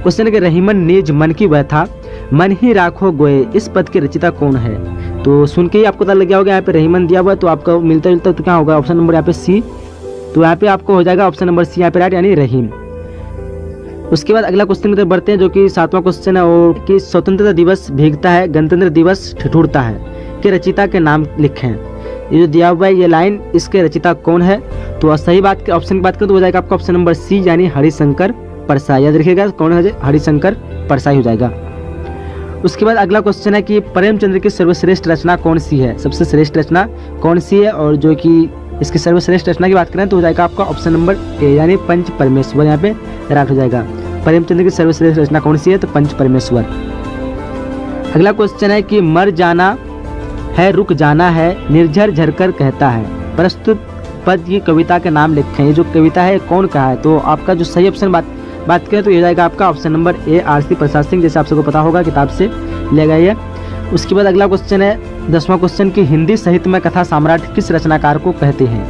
क्वेश्चन है कि रहीमन निज मन की व्यथा मन ही राखो गोए, इस पद के रचिता कौन है। तो सुन के ही आपको पता लग गया होगा यहाँ पे रहीमन दिया हुआ है, तो आपका मिलता जुलता तो क्या होगा ऑप्शन नंबर यहाँ पे सी, तो यहाँ पे आपको हो जाएगा ऑप्शन नंबर सी यहाँ पे राइट, यानी रहीम। उसके बाद अगला क्वेश्चन की तरफ बढ़ते हैं, जो कि 7वां क्वेश्चन है, और कि स्वतंत्रता दिवस भीगता है गणतंत्र दिवस ठिठुरता है के रचिता के नाम लिखें। ये जो दिया हुआ है ये लाइन, इसके रचिता कौन है, तो सही बात ऑप्शन की बात करें तो हो जाएगा आपका ऑप्शन नंबर सी यानी हरिशंकर परसाई। याद रखिएगा कौन है, हरिशंकर परसाई हो जाएगा। उसके बाद अगला क्वेश्चन है कि प्रेमचंद्र की सर्वश्रेष्ठ रचना कौन सी है, सबसे श्रेष्ठ रचना कौन सी है, और जो कि इसकी सर्वश्रेष्ठ रचना की बात करें तो हो जाएगा आपका ऑप्शन नंबर ए यानी पंच परमेश्वर, यहाँ पे राइट हो जाएगा। प्रेमचंद्र की सर्वश्रेष्ठ रचना कौन सी है, तो पंच परमेश्वर। अगला क्वेश्चन है कि मर जाना है रुक जाना है निर्झर झरकर कहता है, प्रस्तुत पद की कविता के नाम लिखें। ये जो कविता है कौन का है, तो आपका जो सही ऑप्शन बात करें तो ये जाएगा आपका option number A RC Prasad Singh, जैसे आप सबको पता होगा किताब से लिया गया है। उसके बाद अगला क्वेश्चन है 10वां क्वेश्चन की हिंदी साहित्य में कथा सम्राट किस रचनाकार को कहते हैं।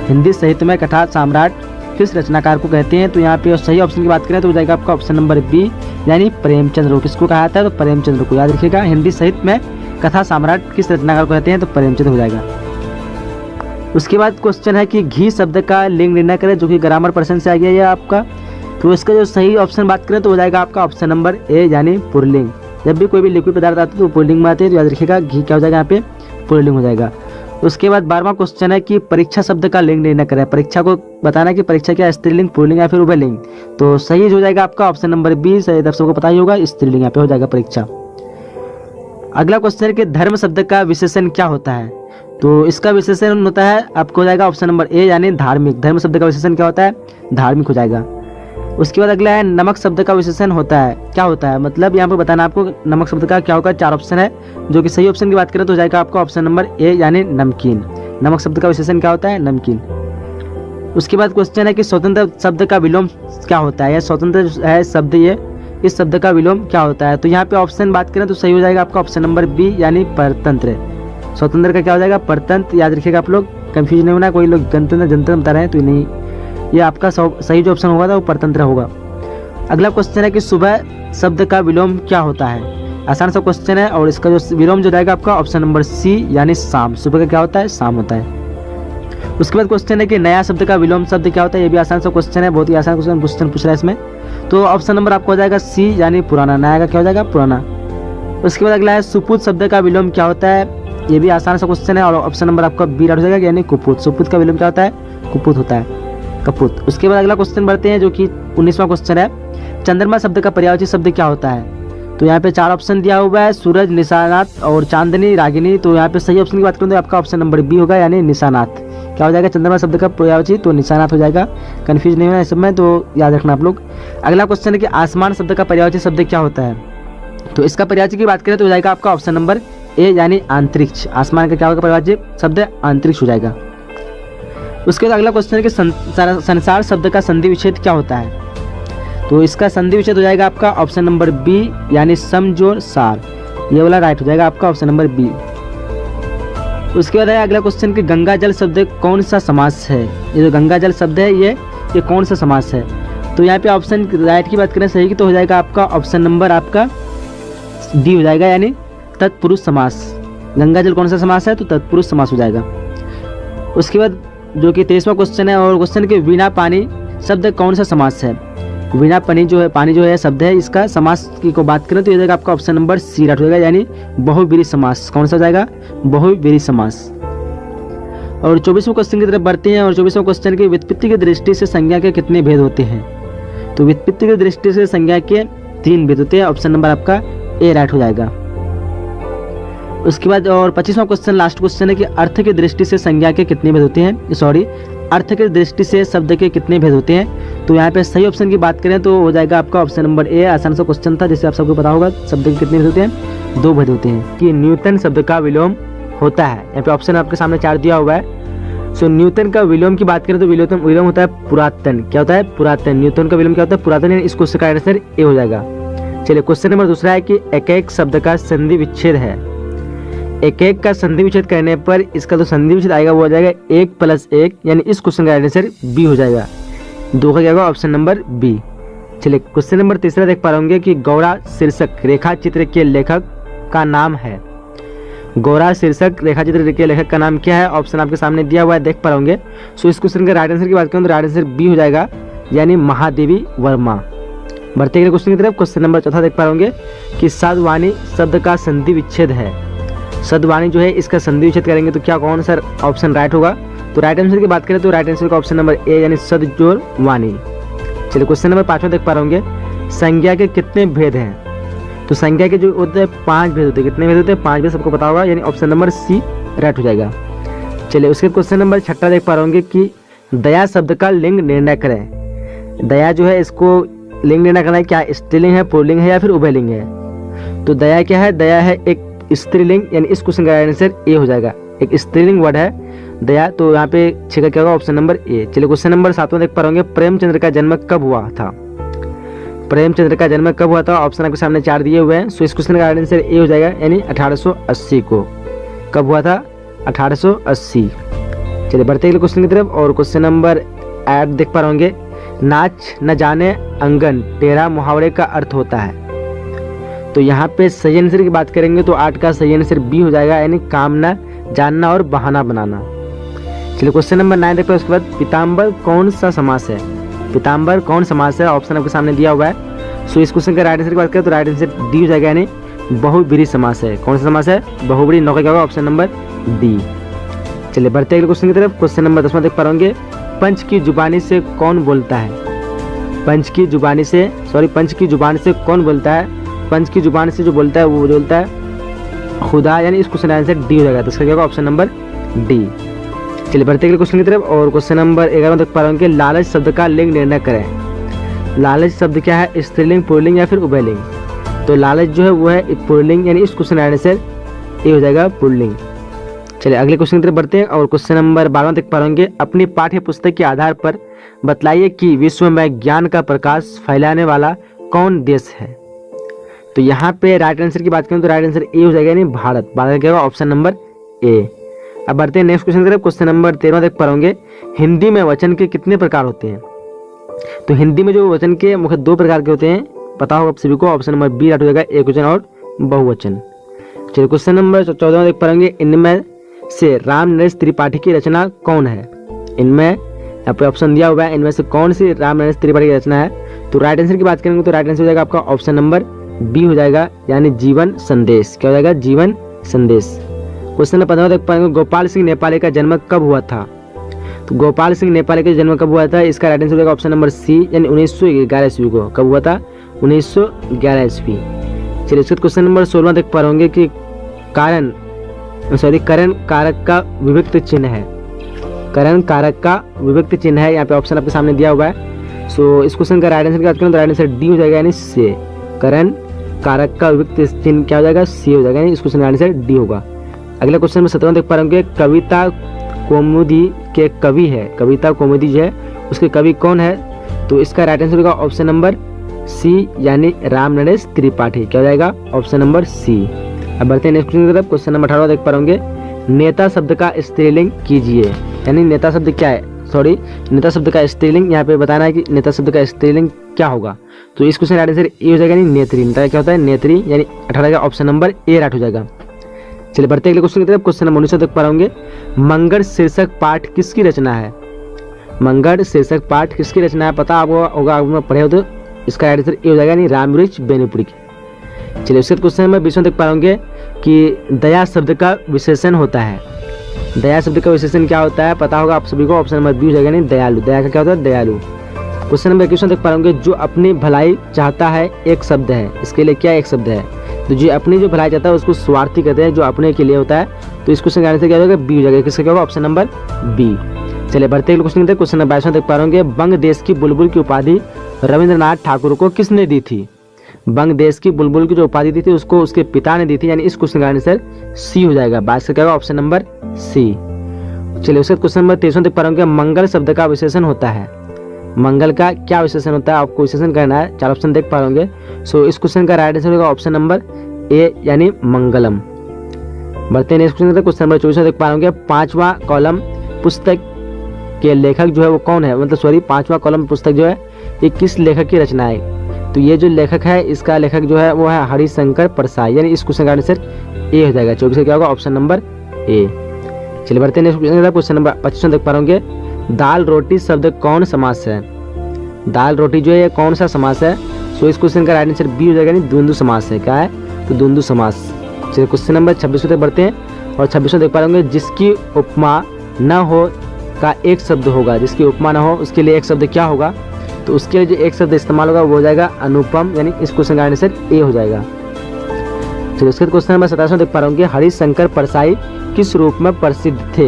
हिंदी साहित्य में कथा सम्राट किस रचनाकार को कहते हैं, तो यहाँ पे सही ऑप्शन की बात करें तो हो जाएगा आपका ऑप्शन नंबर बी यानी प्रेमचंद्र को। किसको कहा था, तो प्रेमचंद्र को। याद रखिएगा हिंदी साहित्य में कथा सम्राट किस रचनाकार को कहते हैं, तो प्रेमचंद्र हो जाएगा। उसके बाद क्वेश्चन है कि घी शब्द का लिंग निर्णय करें, जो कि ग्रामर पर्सन से आ गया है आपका। तो इसका जो सही ऑप्शन बात करें तो हो जाएगा आपका ऑप्शन नंबर ए यानी पुल्लिंग। जब भी कोई भी लिक्विड पदार्थ आते हैं तो पुल्लिंग में आते हैं, तो याद रखिएगा घी क्या हो जाएगा यहाँ पे पुल्लिंग हो जाएगा। उसके बाद 12वां क्वेश्चन है कि परीक्षा शब्द का लिंग निर्णय करें। परीक्षा को बताना कि परीक्षा क्या स्त्रीलिंग पुल्लिंग या फिर उभयलिंग, तो सही हो जाएगा आपका ऑप्शन नंबर बी, सबको पता ही होगा स्त्रीलिंग यहाँ पे हो जाएगा परीक्षा। अगला क्वेश्चन है कि धर्म शब्द का विशेषण क्या होता है, तो इसका विशेषण होता है आपको हो जाएगा ऑप्शन नंबर ए यानी धार्मिक। धर्म शब्द का विशेषण क्या होता है, धार्मिक हो जाएगा। उसके बाद अगला है नमक शब्द का विशेषण होता है क्या होता है, मतलब यहाँ पे बताना आपको नमक शब्द का क्या होगा। 4 ऑप्शन है, जो कि सही ऑप्शन की बात करें तो हो जाएगा आपका ऑप्शन नंबर ए यानी नमकीन। नमक शब्द का विशेषण क्या होता है, नमकीन। उसके बाद क्वेश्चन है कि स्वतंत्र शब्द का विलोम क्या होता है, या स्वतंत्र है शब्द ये, इस शब्द का विलोम क्या होता है, तो यहाँ पे ऑप्शन बात करें तो सही हो जाएगा आपका ऑप्शन नंबर बी यानी परतंत्र। स्वतंत्र का क्या हो जाएगा, परतंत्र। याद रखिएगा आप लोग, कंफ्यूज नहीं होना, कोई लोग गणतंत्र जनतंत्र बता रहे हैं तो नहीं, ये आपका सही जो ऑप्शन होगा वो परतंत्र होगा। अगला क्वेश्चन है कि सुबह शब्द का विलोम क्या होता है। आसान सा क्वेश्चन है, और इसका जो विलोम जो जाएगा आपका ऑप्शन नंबर सी यानी शाम। सुबह का क्या होता है, शाम होता है। उसके बाद क्वेश्चन है कि नया शब्द का विलोम शब्द क्या होता है। ये भी आसान सा क्वेश्चन है, बहुत ही आसान क्वेश्चन पूछ रहा है इसमें, तो ऑप्शन नंबर आपको हो जाएगा सी यानी पुराना। नया का क्या हो जाएगा, पुराना। उसके बाद अगला है सुपूत शब्द का विलोम क्या होता है। ये भी आसान सा क्वेश्चन है, और ऑप्शन नंबर आपका बी हो जाएगा यानी कुपूत। सुपूत का विलोम क्या होता है, कुपूत होता है, कपूत। उसके बाद अगला क्वेश्चन बढ़ते हैं, जो कि 19वां क्वेश्चन है चंद्रमा शब्द का पर्यायवाची शब्द क्या होता है। तो यहाँ पे 4 ऑप्शन दिया हुआ है, सूरज, निशानात और चांदनी, रागिनी। तो यहाँ पे सही ऑप्शन की बात करूँ तो आपका ऑप्शन नंबर बी होगा यानी निशानात। क्या हो जाएगा, चंद्रमा शब्द का पर्यायवाची तो निशानात हो जाएगा। कंफ्यूज नहीं होना इस समय, तो याद रखना आप लोग। अगला क्वेश्चन है कि आसमान शब्द का पर्यायवाची शब्द क्या होता है। तो इसका पर्यायवाची की बात करें तो हो जाएगा आपका ऑप्शन नंबर ए यानी अंतरिक्ष। आसमान का क्या होगा पर्यायवाची शब्द, अंतरिक्ष हो जाएगा। उसके बाद अगला क्वेश्चन है कि संसार शब्द का संधि विच्छेद क्या होता है। तो इसका संधि विच्छेद हो जाएगा आपका ऑप्शन नंबर बी यानी समजोड़ सार। ये वाला राइट हो जाएगा आपका ऑप्शन नंबर बी। उसके बाद है अगला क्वेश्चन कि गंगा जल शब्द कौन सा समास है। ये जो गंगा जल शब्द है ये कौन सा समास है। तो यहाँ पे ऑप्शन राइट की बात करें सही की, तो हो जाएगा आपका ऑप्शन नंबर आपका डी हो जाएगा यानी तत्पुरुष समास। गंगा जल कौन सा समास है, तो तत्पुरुष समास हो जाएगा। उसके बाद जो कि 23वां क्वेश्चन है, और क्वेश्चन के वीणा पानी शब्द कौन सा समास है। वीणा पानी जो है शब्द है, इसका समास की को बात करें तो ये जाएगा आपका ऑप्शन नंबर सी राइट हो जाएगा, यानी बहुव्रीहि समास। कौन सा हो जाएगा, बहुव्रीहि समास। और 24वें क्वेश्चन की तरफ बढ़ते हैं, और 24वें क्वेश्चन की व्युत्पत्ति की दृष्टि से संज्ञा के कितने भेद होते हैं। तो व्युत्पत्ति की दृष्टि से संज्ञा के 3 भेद होते हैं, ऑप्शन नंबर आपका ए राइट हो जाएगा। उसके बाद और 25वां क्वेश्चन लास्ट क्वेश्चन है कि अर्थ की दृष्टि से संज्ञा के कितने भेद होते हैं, सॉरी अर्थ की दृष्टि से शब्द के कितने भेद होते हैं। तो यहाँ पे सही ऑप्शन की बात करें तो हो जाएगा आपका ऑप्शन नंबर ए। आसान सा क्वेश्चन था, जिससे आप सबको पता होगा शब्द के कितने भेद होते हैं, 2 भेद होते हैं। कि न्यूटन शब्द का विलोम होता है, यहाँ पे ऑप्शन आपके सामने 4 दिया हुआ है। सो न्यूटन का विलोम की बात करें तो विलोम होता है पुरातन। क्या होता है, पुरातन। न्यूटन का विलोम क्या होता है, पुरातन। इस क्वेश्चन का आंसर ए हो जाएगा। चलिए क्वेश्चन नंबर दूसरा है कि एक शब्द का संधि विच्छेद है। एक का संधि विच्छेद करने पर इसका जो संधि विच्छेद आएगा वो हो जाएगा 1 + 1, यानी इस क्वेश्चन का आंसर बी हो जाएगा। 2 का क्या होगा, ऑप्शन नंबर बी। चलिए क्वेश्चन नंबर तीसरा देख पा रहे होंगे कि गौड़ा शीर्षक रेखा चित्र के लेखक का नाम है। गौड़ा शीर्षक रेखा चित्र के लेखक का नाम क्या है, ऑप्शन आपके सामने दिया हुआ है, देख पा होंगे। सो इस क्वेश्चन का राइट आंसर की बात करें तो राइट आंसर बी हो जाएगा, यानी महादेवी वर्मा। बढ़ते गए क्वेश्चन की तरफ, क्वेश्चन नंबर चौथा देख पा होंगे कि साधुवाणी शब्द का संधि विच्छेद है। साधुवाणी जो है इसका संधि विच्छेद करेंगे तो क्या कौन सा ऑप्शन राइट होगा। तो राइट आंसर की बात करें तो राइट आंसर का ऑप्शन नंबर ए, यानी सद जोड़ वाणी। चलिए क्वेश्चन नंबर 5 देख पा रहे होंगे, संज्ञा के कितने भेद हैं। तो संज्ञा के जो होते हैं 5 भेद होते हैं। कितने भेद होते हैं, 5 भेद सबको पता होगा, यानी ऑप्शन नंबर सी राइट हो जाएगा। चलिए उसके क्वेश्चन नंबर 6 देख पा रहे होंगे कि दया शब्द का लिंग निर्णय करें। दया जो है इसको लिंग निर्णय करना है, क्या स्त्रीलिंग है, पुल्लिंग है या फिर उभयलिंग है। तो दया क्या है, दया है एक स्त्रीलिंग, यानी इस क्वेश्चन का आंसर ए हो जाएगा। एक स्त्रीलिंग वर्ड है दया, तो यहाँ पे 6 का क्या होगा, ऑप्शन नंबर ए। चलिए क्वेश्चन नंबर 7 देख पा रहे होंगे, प्रेमचंद्र का जन्म कब हुआ था। प्रेमचंद्र का जन्म कब हुआ था, ऑप्शन आपके सामने 4 दिए हुए हैं। सो इस क्वेश्चन का आंसर ए हो जाएगा, यानी 1880 को। कब हुआ था, 1880। चलिए बढ़ते हैं क्वेश्चन की तरफ, और क्वेश्चन नंबर 8 देख पा रहे होंगे, नाच न जाने अंगन टेढ़ा मुहावरे का अर्थ होता है। तो यहाँ पे सही आंसर की बात करेंगे तो 8 का सही आंसर बी हो जाएगा, यानी कामना, जानना और बहाना बनाना। चलिए क्वेश्चन नंबर 9 देखते हैं। उसके बाद पीताम्बर कौन सा समास है। पीताम्बर कौन समास है, ऑप्शन आपके सामने दिया हुआ है। सो इस क्वेश्चन का राइट आंसर की बात करें तो राइट आंसर डी हो जाएगा, यानी बहुव्रीहि समास है। कौन सा समास है, बहुव्रीहि। 9 का क्या होगा, ऑप्शन नंबर डी। चलिए बढ़ते हैं क्वेश्चन की तरफ। क्वेश्चन नंबर 10 देख पा रहे होंगे, पंच की जुबानी से कौन बोलता है। पंच की जुबानी से जुबान से कौन बोलता है। पंच की जुबान से जो बोलता है वो बोलता है खुदा, यानी इस क्वेश्चन का आंसर डी हो जाएगा। तो इसका क्या होगा, ऑप्शन नंबर डी। चलिए बढ़ते हैं क्वेश्चन की तरफ, और क्वेश्चन नंबर 11 देख पा रहे होंगे, लालच शब्द का लिंग निर्णय करें। लालच शब्द क्या है, स्त्रीलिंग, पुल्लिंग या फिर उभयलिंग। तो लालच जो है वो है पुल्लिंग, यानी इस क्वेश्चन का आंसर ए हो जाएगा, पुल्लिंग। चलिए अगले क्वेश्चन की तरफ बढ़ते हैं, और क्वेश्चन नंबर 12 देख पा रहे होंगे, अपनी पाठ्य पुस्तक के आधार पर बतलाइए कि विश्व में ज्ञान का प्रकाश फैलाने वाला कौन देश है। तो यहाँ पे राइट आंसर की बात करें तो राइट आंसर ए हो जाएगा, यानी भारत। भारत क्या होगा, ऑप्शन नंबर ए। अब बढ़ते हैं नेक्स्ट क्वेश्चन की तरफ। क्वेश्चन नंबर 13 देख पा होंगे, हिंदी में वचन के कितने प्रकार होते हैं। तो हिंदी में जो वचन के मुख्य 2 प्रकार के होते हैं, पता होगा आप सभी को, ऑप्शन नंबर बी राइट हो जाएगा, एकवचन और बहुवचन। चलिए क्वेश्चन नंबर 14 देख पा होंगे, इनमें से राम नरेश त्रिपाठी की रचना कौन है। इनमें यहाँ पे ऑप्शन दिया हुआ है, इनमें से कौन सी राम नरेश त्रिपाठी की रचना है। तो राइट आंसर की बात करेंगे तो राइट आंसर हो जाएगा आपका ऑप्शन नंबर बी हो जाएगा, यानी जीवन संदेश। क्या हो जाएगा, जीवन संदेश। क्वेश्चन नंबर 15 देख पाएंगे, गोपाल सिंह नेपाली का जन्म कब हुआ था। तो गोपाल सिंह नेपाली का जन्म कब हुआ था, इसका राइट आंसर हो जाएगा ऑप्शन नंबर सी, यानी 1911 ईस्वी को। कब हुआ था, 1911 ईस्वी। चलिए इसके क्वेश्चन नंबर 16 देख पा होंगे कि करण कारक का विभक्त चिन्ह है। करण कारक का विभक्त चिन्ह है, यहाँ पे ऑप्शन आपके सामने दिया हुआ है। सो इस क्वेश्चन का राइट आंसर की बात करें तो राइट आंसर डी हो जाएगा, यानी से। करण कारक का विभक्त चिन्ह क्या हो जाएगा, सी हो जाएगा, यानी इस क्वेश्चन का आंसर डी होगा। अगले क्वेश्चन में 17 देख पा रहे होंगे, कविता कौमुदी के कवि है। कविता कौमुदी जो है उसके कवि कौन है। तो इसका राइट आंसर होगा ऑप्शन नंबर सी, यानी राम नरेश त्रिपाठी। क्या हो जाएगा, ऑप्शन नंबर सी। अब बढ़ते हैं नेक्स्ट क्वेश्चन की तरफ। क्वेश्चन नंबर 18 देख पा होंगे, नेता शब्द का स्त्रीलिंग कीजिए। यानी नेता शब्द क्या है, सॉरी नेता शब्द का स्त्रीलिंग यहाँ पे बताना है कि नेता शब्द का स्त्रीलिंग क्या होगा। तो इस क्वेश्चन का आंसर ए हो जाएगा, यानी नेत्री। नेता क्या होता है? नेत्री, यानी 18 का ऑप्शन नंबर ए राइट हो जाएगा। चलिए बढ़ते अगले क्वेश्चन की तरफ। क्वेश्चन नंबर 19 तक पढ़ाऊंगे। मंगल शीर्षक पाठ किसकी रचना है? मंगल शीर्षक पाठ किसकी रचना है? पता आपको होगा, आप पढ़े हो तो इसका आंसर ए हो जाएगा, यानी रामवृक्ष बेनीपुरी की। चलिए उसके क्वेश्चन नंबर 20 तक पढ़ाऊंगे कि दया शब्द का विशेषण होता है। दया शब्द का विशेषण क्या होता है? पता होगा आप सभी को, ऑप्शन नंबर बी हो जाएगा, नहीं दयालु। दया का क्या होता है? दयालु। क्वेश्चन नंबर 21 तक पढ़ाऊंगे। जो अपनी भलाई चाहता है एक शब्द है, इसके लिए क्या एक शब्द है? तो जो अपनी जो भलाई चाहता है उसको स्वार्थी कहते हैं, जो अपने के लिए होता है। तो इस क्वेश्चन का आंसर क्या हो जाएगा? बी हो जाएगा। किसका क्या होगा? Option number B. चलिए बढ़ते अगले क्वेश्चन की तरफ। क्वेश्चन नंबर 22 तक पढ़ाऊंगे। बंग देश की बुलबुल की उपाधि रविंद्रनाथ ठाकुर को किसने दी थी? बंग देश की बुलबुल की जो उपाधि दी थी उसको उसके पिता ने दी थी, यानी इस क्वेश्चन का आंसर सी हो जाएगा। 22 का क्या होगा? Option number C. चलिए उसके क्वेश्चन नंबर 23 तक पढ़ाऊंगे। मंगल शब्द का विशेषण होता है। मंगल का क्या विशेषण होता है? आपको विशेषण करना है। 4 ऑप्शन देख पाओगे। सो इस क्वेश्चन का राइट आंसर होगा ऑप्शन नंबर ए, यानी मंगलम। बढ़ते हैं नेक्स्ट क्वेश्चन तक। क्वेश्चन नंबर 24 देख पाओगे। 5वां कॉलम पुस्तक के लेखक जो है वो कौन है? मतलब सॉरी 5वां कॉलम पुस्तक जो है ये किस लेखक की रचना है? तो ये जो लेखक है इसका लेखक जो है वो है हरिशंकर परसाई, यानी इस क्वेश्चन का आंसर ए हो जाएगा। 24 क्या होगा? Option number A. चलिए बढ़ते हैं नेक्स्ट क्वेश्चन नंबर 25 तक पढ़ोगे। दाल रोटी शब्द कौन समास है? दाल रोटी जो है ये कौन सा समास है? सो इस क्वेश्चन का राइट आंसर बी हो जाएगा, यानी द्वंद्व समास है। क्या है? तो द्वंद्व समास। चलिए क्वेश्चन नंबर 26 तक बढ़ते हैं और 26 तक पढ़ोगे। जिसकी उपमा न हो का एक शब्द होगा। जिसकी उपमा न हो उसके लिए एक शब्द क्या होगा? तो उसके लिए जो एक शब्द इस्तेमाल होगा वो हो जाएगा अनुपम, यानी इस क्वेश्चन का आंसर ए हो जाएगा। चलिए उसके क्वेश्चन नंबर 27 तक पढ़ोगे। हरिशंकर परसाई किस रूप में प्रसिद्ध थे?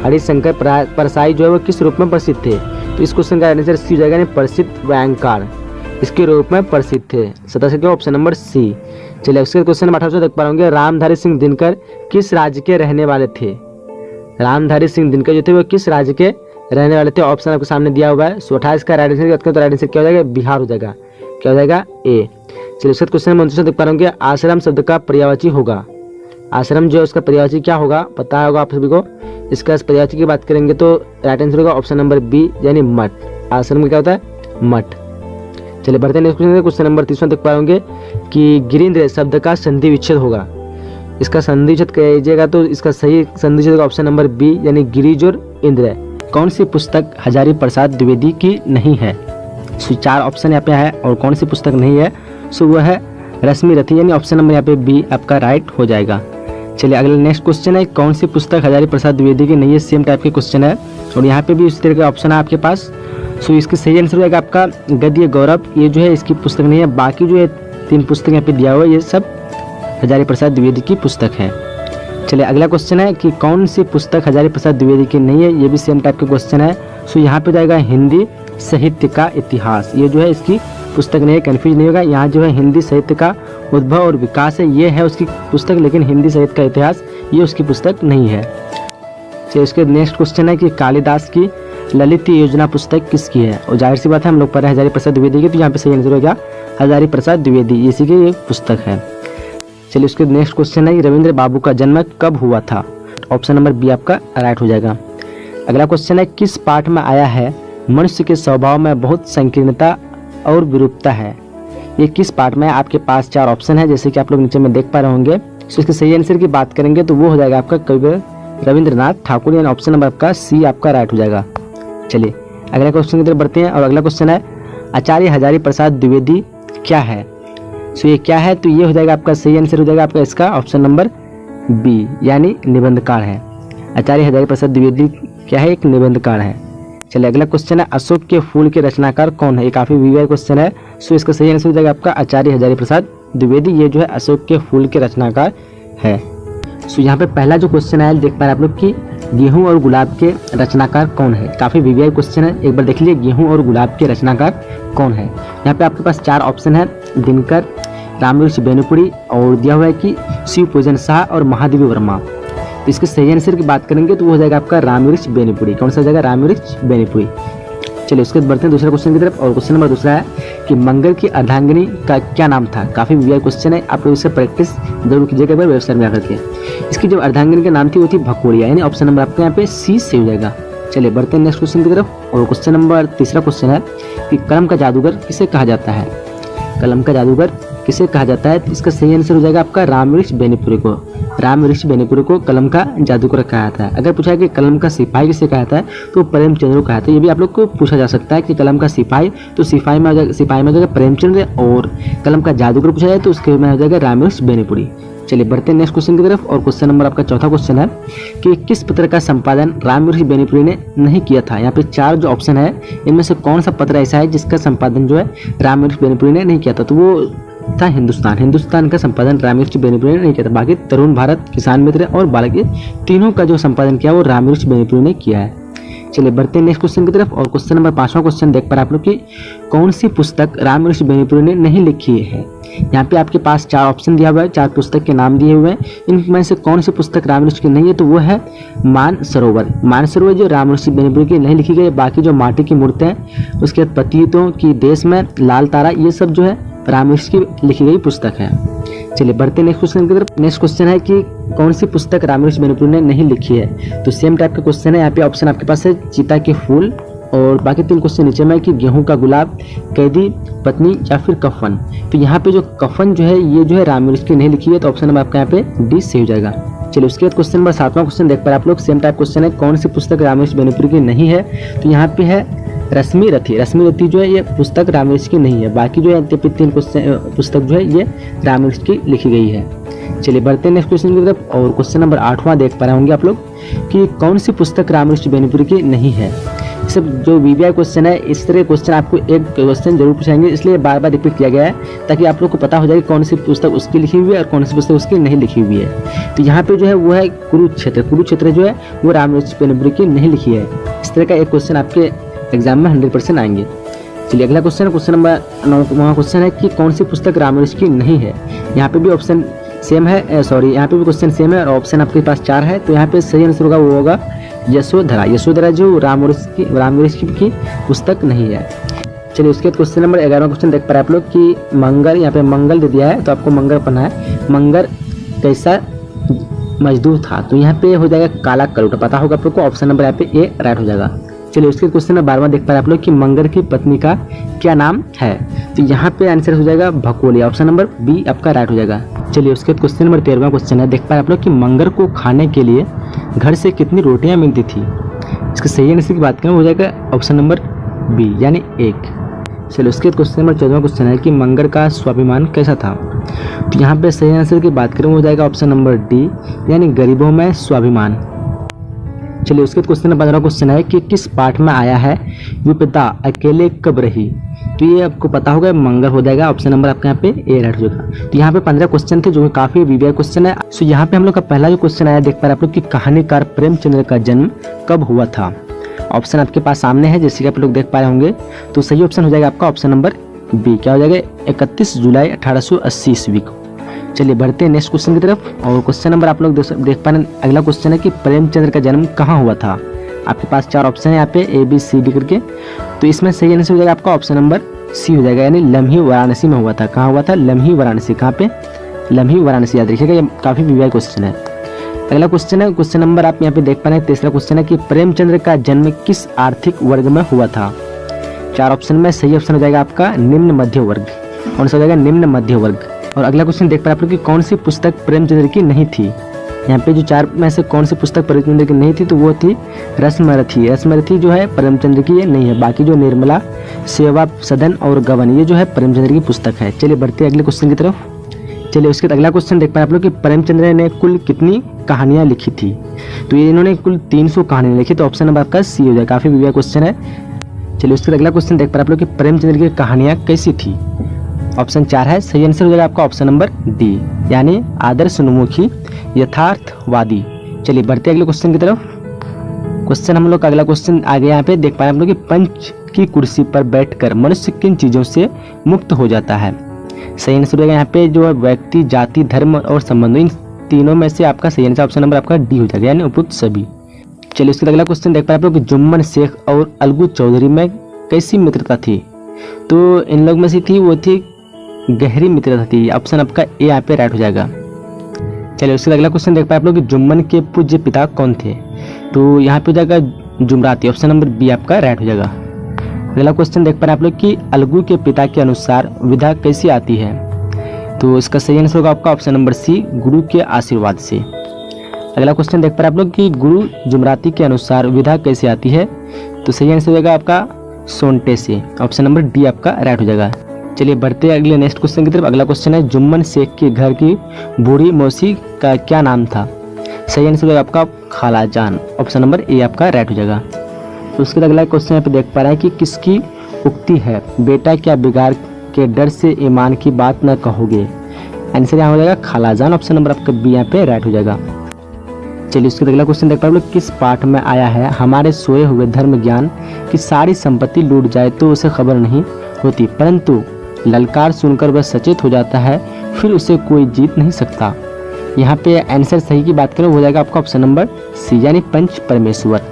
हरिशंकर परसाई जो है वो किस रूप में प्रसिद्ध थे? तो इस क्वेश्चन का आंसर सी हो जाएगा, यानी प्रसिद्ध व्यंगकार इसके रूप में प्रसिद्ध थे। 27 का ऑप्शन नंबर सी। चलिए उसके क्वेश्चन नंबर 28 तक पढ़ोगे। रामधारी सिंह दिनकर किस राज्य के रहने वाले थे? रामधारी सिंह दिनकर जो थे वो किस राज्य के रहने वाले थे? ऑप्शन आपके सामने दिया हुआ है। 28 का राइट आंसर क्या हो जाएगा? बिहार हो जाएगा। क्या हो जाएगा? ए। चलिए उसके क्वेश्चन नंबर 29 तक पढ़ोगे। आश्रम शब्द का पर्यायवाची होगा। आश्रम जो है उसका पर्यायवाची क्या होगा? पता होगा आप सभी को। इसका पर्यायवाची की बात करेंगे तो राइट आंसर होगा ऑप्शन नंबर बी, यानी मठ। आश्रम में क्या होता है? मठ। चलिए बढ़ते हैं नेक्स्ट क्वेश्चन नंबर 30 तक पढ़ोगे कि गिरीन्द्र शब्द का संधि विच्छेद होगा। इसका संधि विच्छेद कीजिएगा तो इसका सही संधि विच्छेद का ऑप्शन नंबर बी, यानी गिरिज और इंद्र है। कौन सी पुस्तक हजारी प्रसाद द्विवेदी की नहीं है? सो 4 ऑप्शन यहाँ पे है और कौन सी पुस्तक नहीं है? सो वो है रश्मि रथी, यानी ऑप्शन नंबर यहाँ पे बी आपका राइट हो जाएगा। चलिए अगला नेक्स्ट क्वेश्चन है। कौन सी पुस्तक हजारी प्रसाद द्विवेदी की नहीं है? सेम टाइप के क्वेश्चन है और यहाँ पे भी इस तरह का ऑप्शन है आपके पास। सो इसकी सही आंसर हो जाएगा आपका गद्य गौरव। ये जो है इसकी पुस्तक नहीं है। बाकी जो है 3 पुस्तक यहाँ पे दिया हुआ है ये सब हजारी प्रसाद द्विवेदी की पुस्तक है। चलिए अगला क्वेश्चन है कि कौन सी पुस्तक हजारी प्रसाद द्विवेदी की नहीं है? ये भी सेम टाइप के क्वेश्चन है। सो यहाँ पे जाएगा हिंदी साहित्य का इतिहास। ये जो है इसकी पुस्तक नहीं है, कन्फ्यूज नहीं होगा। यहाँ जो है हिंदी साहित्य का उद्भव और विकास है, ये है उसकी पुस्तक, लेकिन हिंदी साहित्य का इतिहास ये उसकी पुस्तक नहीं है। चलिए उसके नेक्स्ट क्वेश्चन है कि कालिदास की ललित योजना पुस्तक किसकी है? और जाहिर सी बात है हम लोग पढ़ रहे हैं हजारी प्रसाद द्विवेदी की, तो यहाँ पे सही आंसर हो गया हजारी प्रसाद द्विवेदी, इसी की एक पुस्तक है। चलिए उसके नेक्स्ट क्वेश्चन है कि रविंद्र बाबू का जन्म कब हुआ था? ऑप्शन नंबर बी आपका राइट हो जाएगा। अगला क्वेश्चन है किस पाठ में आया है मनुष्य के स्वभाव में बहुत संकीर्णता और विरूपता है? ये किस पाठ में? आपके पास 4 ऑप्शन है जैसे कि आप लोग नीचे में देख पा रहे होंगे। तो इसके सही आंसर की बात करेंगे तो वो हो जाएगा आपका कवि रविंद्रनाथ ठाकुर, यानी ऑप्शन नंबर आपका सी आपका राइट हो जाएगा। चलिए अगला क्वेश्चन की तरफ बढ़ते हैं और अगला क्वेश्चन है आचार्य हजारी प्रसाद द्विवेदी क्या है? सो ये क्या है? तो ये हो जाएगा आपका सही आंसर हो जाएगा आपका इसका ऑप्शन नंबर बी, यानी निबंधकार है। आचार्य हजारी प्रसाद द्विवेदी क्या है? एक निबंधकार है। चलिए अगला क्वेश्चन है अशोक के फूल के रचनाकार कौन है? ये काफी विवाद क्वेश्चन है। सो इसका सही आंसर हो जाएगा आपका आचार्य हजारी प्रसाद द्विवेदी, ये जो है अशोक के फूल के रचनाकार है। सो यहाँ पे पहला जो क्वेश्चन है देख पा रहे आप लोग कि गेहूं और गुलाब के रचनाकार कौन है? काफी विवाद क्वेश्चन है, एक बार देख लीजिए गेहूं और गुलाब के रचनाकार कौन है। यहाँ पे आपके पास 4 ऑप्शन है, दिनकर, रामवृक्ष बेनीपुरी और दिया हुआ है कि शिव पूजन शाह और महादेवी वर्मा। तो इसके सही आंसर की बात करेंगे तो वो हो जाएगा आपका रामवृक्ष बेनीपुरी। कौन सा हो जाएगा? रामवृक्ष बेनीपुरी। चलिए उसके बाद बढ़ते हैं दूसरे क्वेश्चन की तरफ और क्वेश्चन नंबर दूसरा है कि मंगल की अर्धांगिनी का क्या नाम था? काफी विवाद क्वेश्चन है, आप लोग इससे प्रैक्टिस जरूर कीजिएगा एक बार वेबसाइट में आकर के। इसकी जो अर्धांगिनी का नाम थी वो थी भकोड़िया, यानी ऑप्शन नंबर आपके यहाँ पे सी से हो जाएगा। चलिए बढ़ते हैं नेक्स्ट क्वेश्चन की तरफ। और क्वेश्चन नंबर तीसरा क्वेश्चन है कि कलम का जादूगर किसे कहा जाता है। कलम का जादूगर किसे कहा जाता है, तो इसका सही आंसर हो जाएगा आपका रामवृक्ष बेनीपुरी को। रामवृक्ष बेनीपुरी को कलम का जादूगर कहा जाता है। अगर पूछा है कि कलम का सिपाही किसे कहा जाता है, तो प्रेमचंद्र को कहा जाता है। ये भी आप लोग को पूछा जा सकता है कि कलम का सिपाही, तो सिपाही में हो जाएगा प्रेमचंद्र, और कलम का जादूगर पूछा जाए तो उसके में हो जाएगा रामवृक्ष बेनीपुरी। चलिए बढ़ते हैं नेक्स्ट क्वेश्चन की तरफ। और क्वेश्चन नंबर आपका चौथा क्वेश्चन है कि किस पत्र का संपादन रामवृक्ष बेनीपुरी ने नहीं किया था। यहाँ पे 4 जो ऑप्शन है, इनमें से कौन सा पत्र ऐसा है जिसका संपादन जो है रामवृक्ष बेनीपुरी ने नहीं किया था, तो वो था हिंदुस्तान का संपादन रामवृक्ष बेनीपुरी ने नहीं किया था। बाकी तरुण भारत, किसान मित्र और बालक, ये तीनों का जो संपादन किया वो रामवृक्ष बेनीपुरी ने किया है। चलिए बढ़ते हैं नेक्स्ट क्वेश्चन की तरफ। और क्वेश्चन नंबर 5वां क्वेश्चन देख पा रहे आप लोग कि कौन सी पुस्तक रामवृक्ष बेनीपुरी ने नहीं लिखी है। यहाँ पे आपके पास 4 ऑप्शन दिया हुआ है, 4 पुस्तक के नाम दिए हुए हैं। इनमें से कौन सी पुस्तक रामवृक्ष की नहीं है, तो वो है मानसरोवर। मानसरोवर जो रामवृक्ष बेनीपुरी की नहीं लिखी गई। बाकी जो माटी की मूर्तें हैं, उसके बाद पतितों की देश में, लाल तारा, ये सब जो है रामवृक्ष की लिखी गई पुस्तक है। चलिए बढ़ते हैं नेक्स्ट क्वेश्चन की तरफ। नेक्स्ट क्वेश्चन है कि कौन सी पुस्तक रामवृक्ष बेनीपुरी ने नहीं लिखी है। तो सेम टाइप का क्वेश्चन है। यहाँ पे ऑप्शन आपके पास है चीता के फूल, और बाकी 3 क्वेश्चन नीचे में है कि गेहूं का गुलाब, कैदी पत्नी या फिर कफन। तो यहाँ पे जो कफन जो है ये जो है रामवृक्ष की नहीं लिखी है, तो ऑप्शन नंबर आपका यहाँ पे डी सही हो जाएगा। चलिए उसके बाद क्वेश्चन नंबर 7वां क्वेश्चन देख पा रहे आप लोग। सेम टाइप क्वेश्चन है, कौन सी पुस्तक रामवृक्ष बेनीपुरी की नहीं है। तो यहाँ पे है रश्मि रथी। रश्मि रथी जो है ये पुस्तक रामवृक्ष की नहीं है। बाकी जो है 3 पुस्तक जो है ये रामवृक्ष की लिखी गई है। चलिए बढ़ते हैं नेक्स्ट क्वेश्चन की तरफ। और क्वेश्चन नंबर 8वां देख पा रहे होंगे आप लोग कि कौन सी पुस्तक रामवृक्ष बेनीपुरी की नहीं है। सब जो वीवीआई क्वेश्चन है, इस तरह क्वेश्चन आपको एक क्वेश्चन जरूर पूछाएंगे, इसलिए बार बार रिपीट किया गया है ताकि आप लोग को पता हो जाए कौन सी पुस्तक उसकी लिखी हुई है और कौन सी पुस्तक उसकी नहीं लिखी हुई है। तो यहाँ पे जो है वो है कुरुक्षेत्र। कुरुक्षेत्र जो है वो रामवृक्ष बेनीपुरी की नहीं लिखी है। इस तरह का एक क्वेश्चन आपके एग्जाम में 100% आएंगे। चलिए अगला क्वेश्चन नंबर 9वां क्वेश्चन है कि कौन सी पुस्तक रामवृक्ष की नहीं है। यहाँ पे भी ऑप्शन सेम है, यहाँ पे भी क्वेश्चन सेम है और ऑप्शन आपके पास 4 है। तो यहाँ पे सही आंसर होगा वो होगा यशोधरा। यशोधरा जो रामवृक्ष की पुस्तक नहीं है। चलिए उसके बाद क्वेश्चन नंबर 11वां क्वेश्चन देख पा रहे हैं आप लोग कि मंगर, यहाँ पे मंगल दे दिया है तो आपको मंगर पढ़ना है। मंगर कैसा मजदूर था, तो यहाँ पे हो जाएगा काला कलूटा, पता होगा आप लोग को। ऑप्शन नंबर यहाँ पे ए राइट हो जाएगा। चलिए उसके क्वेश्चन नंबर 12वां देख पा रहे हैं आप लोग कि मंगर की पत्नी का क्या नाम है। तो यहाँ पे आंसर हो जाएगा भकोली। ऑप्शन नंबर बी आपका राइट हो जाएगा। चलिए उसके बाद क्वेश्चन नंबर 13वां क्वेश्चन है, देख पा रहे हैं आप लोग कि मंगर को खाने के लिए घर से कितनी रोटियां मिलती थी। इसके सही आंसर की बात करें हो जाएगा ऑप्शन नंबर बी यानी 1। चलिए उसके बाद क्वेश्चन नंबर 14वां क्वेश्चन है कि मंगर का स्वाभिमान कैसा था। तो यहाँ पे सही आंसर की बात करें हो जाएगा ऑप्शन नंबर डी यानी गरीबों में स्वाभिमान। चलिए उसके बाद क्वेश्चन नंबर 15वां क्वेश्चन है कि किस पाठ में आया है विपदा अकेले कब रही। तो ये आपको पता होगा मंगल हो जाएगा। ऑप्शन नंबर आपके यहाँ पे ए राइट हो जाएगा। तो यहाँ पे 15 क्वेश्चन थे जो काफी वीवीआई क्वेश्चन है। सो यहाँ पे हम लोग का पहला जो क्वेश्चन आया देख पा रहे हैं आप लोग कि कहानीकार प्रेमचंद्र का जन्म कब हुआ था। ऑप्शन आपके पास सामने है जैसे कि आप लोग देख पा रहे होंगे। तो सही ऑप्शन हो जाएगा आपका ऑप्शन नंबर बी, क्या हो जाएगा 31 जुलाई 1880 ईस्वी को। चलिए बढ़ते हैं नेक्स्ट क्वेश्चन की तरफ। और क्वेश्चन नंबर आप लोग देख पा रहे हैं, अगला क्वेश्चन है कि प्रेमचंद्र का जन्म कहाँ हुआ था। आपके पास 4 ऑप्शन है यहाँ पे ए बी सी डी करके। तो इसमें सही आंसर हो जाएगा आपका ऑप्शन नंबर सी हो जाएगा यानी लम्ही वाराणसी में हुआ था। कहाँ हुआ था, लम्ही वाराणसी। कहाँ पे, लम्ही वाराणसी, याद रखिएगा, ये काफी वीवीआई क्वेश्चन है। अगला क्वेश्चन है, क्वेश्चन नंबर आप यहाँ पे देख पा रहे हैं 3रा क्वेश्चन है कि प्रेमचंद्र का जन्म किस आर्थिक वर्ग में हुआ था। 4 ऑप्शन में सही ऑप्शन हो जाएगा आपका निम्न मध्य वर्ग। कौन सा हो जाएगा, निम्न मध्य वर्ग। और अगला क्वेश्चन देख पा रहे हैं आप लोग कि कौन सी पुस्तक प्रेमचंद्र की नहीं थी। यहाँ पे जो 4 में से कौन सी पुस्तक प्रेमचंद्र की नहीं थी, तो वो थी रश्मरथी। रश्मरथी जो है प्रेमचंद्र की ये नहीं है। बाकी जो निर्मला, सेवा सदन और गवन ये जो है प्रेमचंद्र की पुस्तक है। चलिए बढ़ते हैं अगले क्वेश्चन की तरफ। चलिए उसके बाद अगला क्वेश्चन देख पाए आप लोग कि प्रेमचंद्र ने कुल कितनी कहानियां लिखी थी। तो ये इन्होंने कुल 300 कहानियां लिखी। तो ऑप्शन नंबर आपका सी हो जाए, काफी वीवीआई क्वेश्चन है। चलिए उसके बाद अगला क्वेश्चन देख पाए आप लोग कि प्रेमचंद्र की कहानियां कैसी थी। ऑप्शन 4 है, सही आंसर हो जाएगा आपका ऑप्शन नंबर डी यानी आदर्शोन्मुखी यथार्थवादी। चलिए बढ़ते अगले क्वेश्चन की तरफ। क्वेश्चन हम लोग का अगला क्वेश्चन आ गया यहाँ पे देख पा रहे हैं हम लोग कि पंच की कुर्सी पर बैठकर मनुष्य किन चीजों से मुक्त हो जाता है। सही आंसर हो जाएगा यहाँ पे जो व्यक्ति, जाति, धर्म और संबंध, इन तीनों में से आपका सही आंसर ऑप्शन नंबर आपका डी हो जाएगा यानी उपयुक्त सभी। चलिए उसके अगला क्वेश्चन देख पा रहे हैं आप लोग कि जुम्मन शेख और अलगू चौधरी में कैसी मित्रता थी। तो इन लोग में से थी वो थी गहरी मित्रता थी। ऑप्शन आपका ए यहाँ पे राइट हो जाएगा। चलिए उसके अगला क्वेश्चन देख पाए आप लोग कि जुम्मन के पूज्य पिता कौन थे। तो यहाँ पे हो जाएगा जुमराती। ऑप्शन नंबर बी आपका राइट हो जाएगा। अगला क्वेश्चन देख पा रहे हैं आप लोग कि अलगू के पिता के अनुसार विधा कैसी आती है? तो इसका सही आंसर होगा आपका ऑप्शन नंबर सी, गुरु के आशीर्वाद से। अगला क्वेश्चन देख पा रहे हैं आप लोग कि गुरु जुमराती के अनुसार विधा कैसे आती है? तो सही आंसर हो जाएगा आपका सोंटे से। ऑप्शन नंबर डी आपका राइट हो जाएगा। चलिए बढ़ते हैं अगले नेक्स्ट क्वेश्चन की तरफ। अगला क्वेश्चन है जुम्मन शेख के घर की बूढ़ी मौसी का क्या नाम था? सही आंसर होगा आपका खाला जान। ऑप्शन नंबर ए आपका राइट हो जाएगा। तो उसके बाद अगला क्वेश्चन यहाँ पे देख पा रहे हैं कि किसकी उक्ति है, बेटा क्या बिगाड़ के डर से ईमान की बात न कहोगे? आंसर यहाँ हो जाएगा खाला जान। ऑप्शन नंबर आपका बी यहाँ पे राइट हो जाएगा। चलिए उसके अगला क्वेश्चन देख पा रहे हैं किस पाठ में आया है, हमारे सोए हुए धर्म ज्ञान की सारी संपत्ति लूट जाए तो उसे खबर नहीं होती, परंतु ललकार सुनकर वह सचेत हो जाता है, फिर उसे कोई जीत नहीं सकता। यहाँ पे आंसर सही की बात करें हो जाएगा आपका ऑप्शन नंबर सी, यानी पंच परमेश्वर।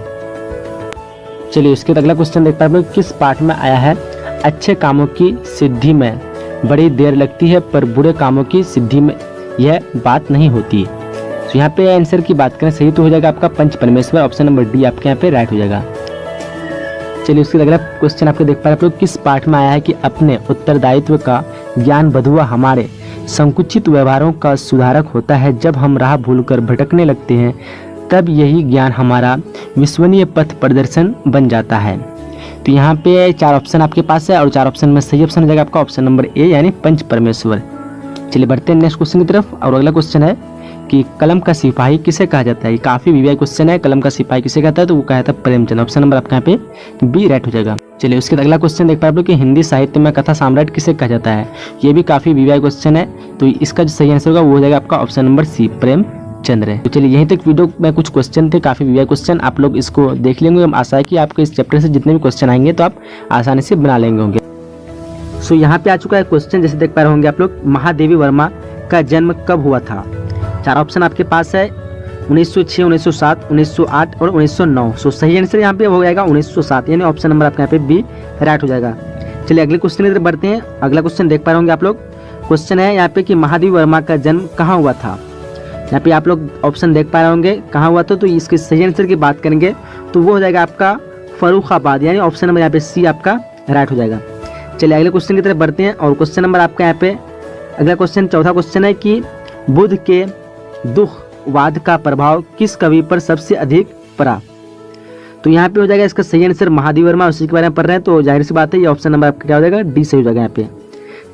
चलिए उसके अगला क्वेश्चन देख पा रहे हैं किस पाठ में आया है, अच्छे कामों की सिद्धि में बड़ी देर लगती है पर बुरे कामों की सिद्धि में यह बात नहीं होती। तो यहाँ पे आंसर की बात करें सही तो हो जाएगा आपका पंच परमेश्वर। ऑप्शन नंबर डी आपके यहाँ पे राइट हो जाएगा। चलिए उसके अगला क्वेश्चन आपको देख पा रहे हैं आप लोग किस पाठ में आया है कि अपने उत्तरदायित्व का ज्ञान बधुआ हमारे संकुचित व्यवहारों का सुधारक होता है, जब हम राह भूलकर भटकने लगते हैं तब यही ज्ञान हमारा विश्वसनीय पथ प्रदर्शन बन जाता है। तो यहाँ पे 4 ऑप्शन आपके पास है और 4 ऑप्शन में सही ऑप्शन हो जाएगा आपका ऑप्शन नंबर ए, यानी पंच परमेश्वर। चलिए बढ़ते हैं नेक्स्ट क्वेश्चन की तरफ। और अगला क्वेश्चन है कि कलम का सिपाही किसे कहा जाता है? ये काफी वीवीआई क्वेश्चन है। कलम का सिपाही किसे कहता है? तो वो कहता है प्रेमचंद। ऑप्शन नंबर आपका यहाँ पे बी राइट हो जाएगा। चलिए उसके बाद अगला क्वेश्चन देख पा रहे हो कि हिंदी साहित्य में कथा सम्राट किसे कहा जाता है? ये भी काफी वीवीआई क्वेश्चन है, तो इसका जो सही आंसर होगा वो हो जाएगा आपका ऑप्शन नंबर सी, प्रेमचंद है। तो चलिए यहीं तक वीडियो में कुछ क्वेश्चन थे, काफी वीवीआई क्वेश्चन, आप लोग इसको देख लेंगे। हम आशा है कि आपको इस चैप्टर से जितने भी क्वेश्चन आएंगे तो आप आसानी से बना लेंगे होंगे। सो यहाँ पे आ चुका है क्वेश्चन, जैसे देख पा रहे होंगे आप लोग, महादेवी वर्मा का जन्म कब हुआ था? 4 ऑप्शन आपके पास है, 1906, 1907, 1908 और 1909। सो सही आंसर यहाँ पे हो जाएगा 1907, यानी ऑप्शन नंबर आपका यहाँ पे बी राइट हो जाएगा। चलिए अगले क्वेश्चन की तरफ बढ़ते हैं। अगला क्वेश्चन देख पा रहे होंगे आप लोग, क्वेश्चन है यहाँ पे कि महादेवी वर्मा का जन्म कहाँ हुआ था? यहाँ पे आप लोग ऑप्शन देख पा रहे होंगे कहाँ हुआ था, तो इसके सही आंसर की बात करेंगे तो वो हो जाएगा आपका फर्रुखाबाद, यानी ऑप्शन नंबर यहाँ पे सी आपका राइट हो जाएगा। चलिए अगले क्वेश्चन की तरफ बढ़ते हैं और क्वेश्चन नंबर आपका यहाँ पे अगला क्वेश्चन चौथा क्वेश्चन है कि बुद्ध के दुखवाद का प्रभाव किस कवि पर सबसे अधिक पड़ा? तो यहाँ पे हो जाएगा इसका सही आंसर महादेवी वर्मा, उसी के बारे में पढ़ रहे हैं तो जाहिर सी बात है ये ऑप्शन नंबर आपका क्या हो जाएगा डी सही हो जाएगा यहाँ पे।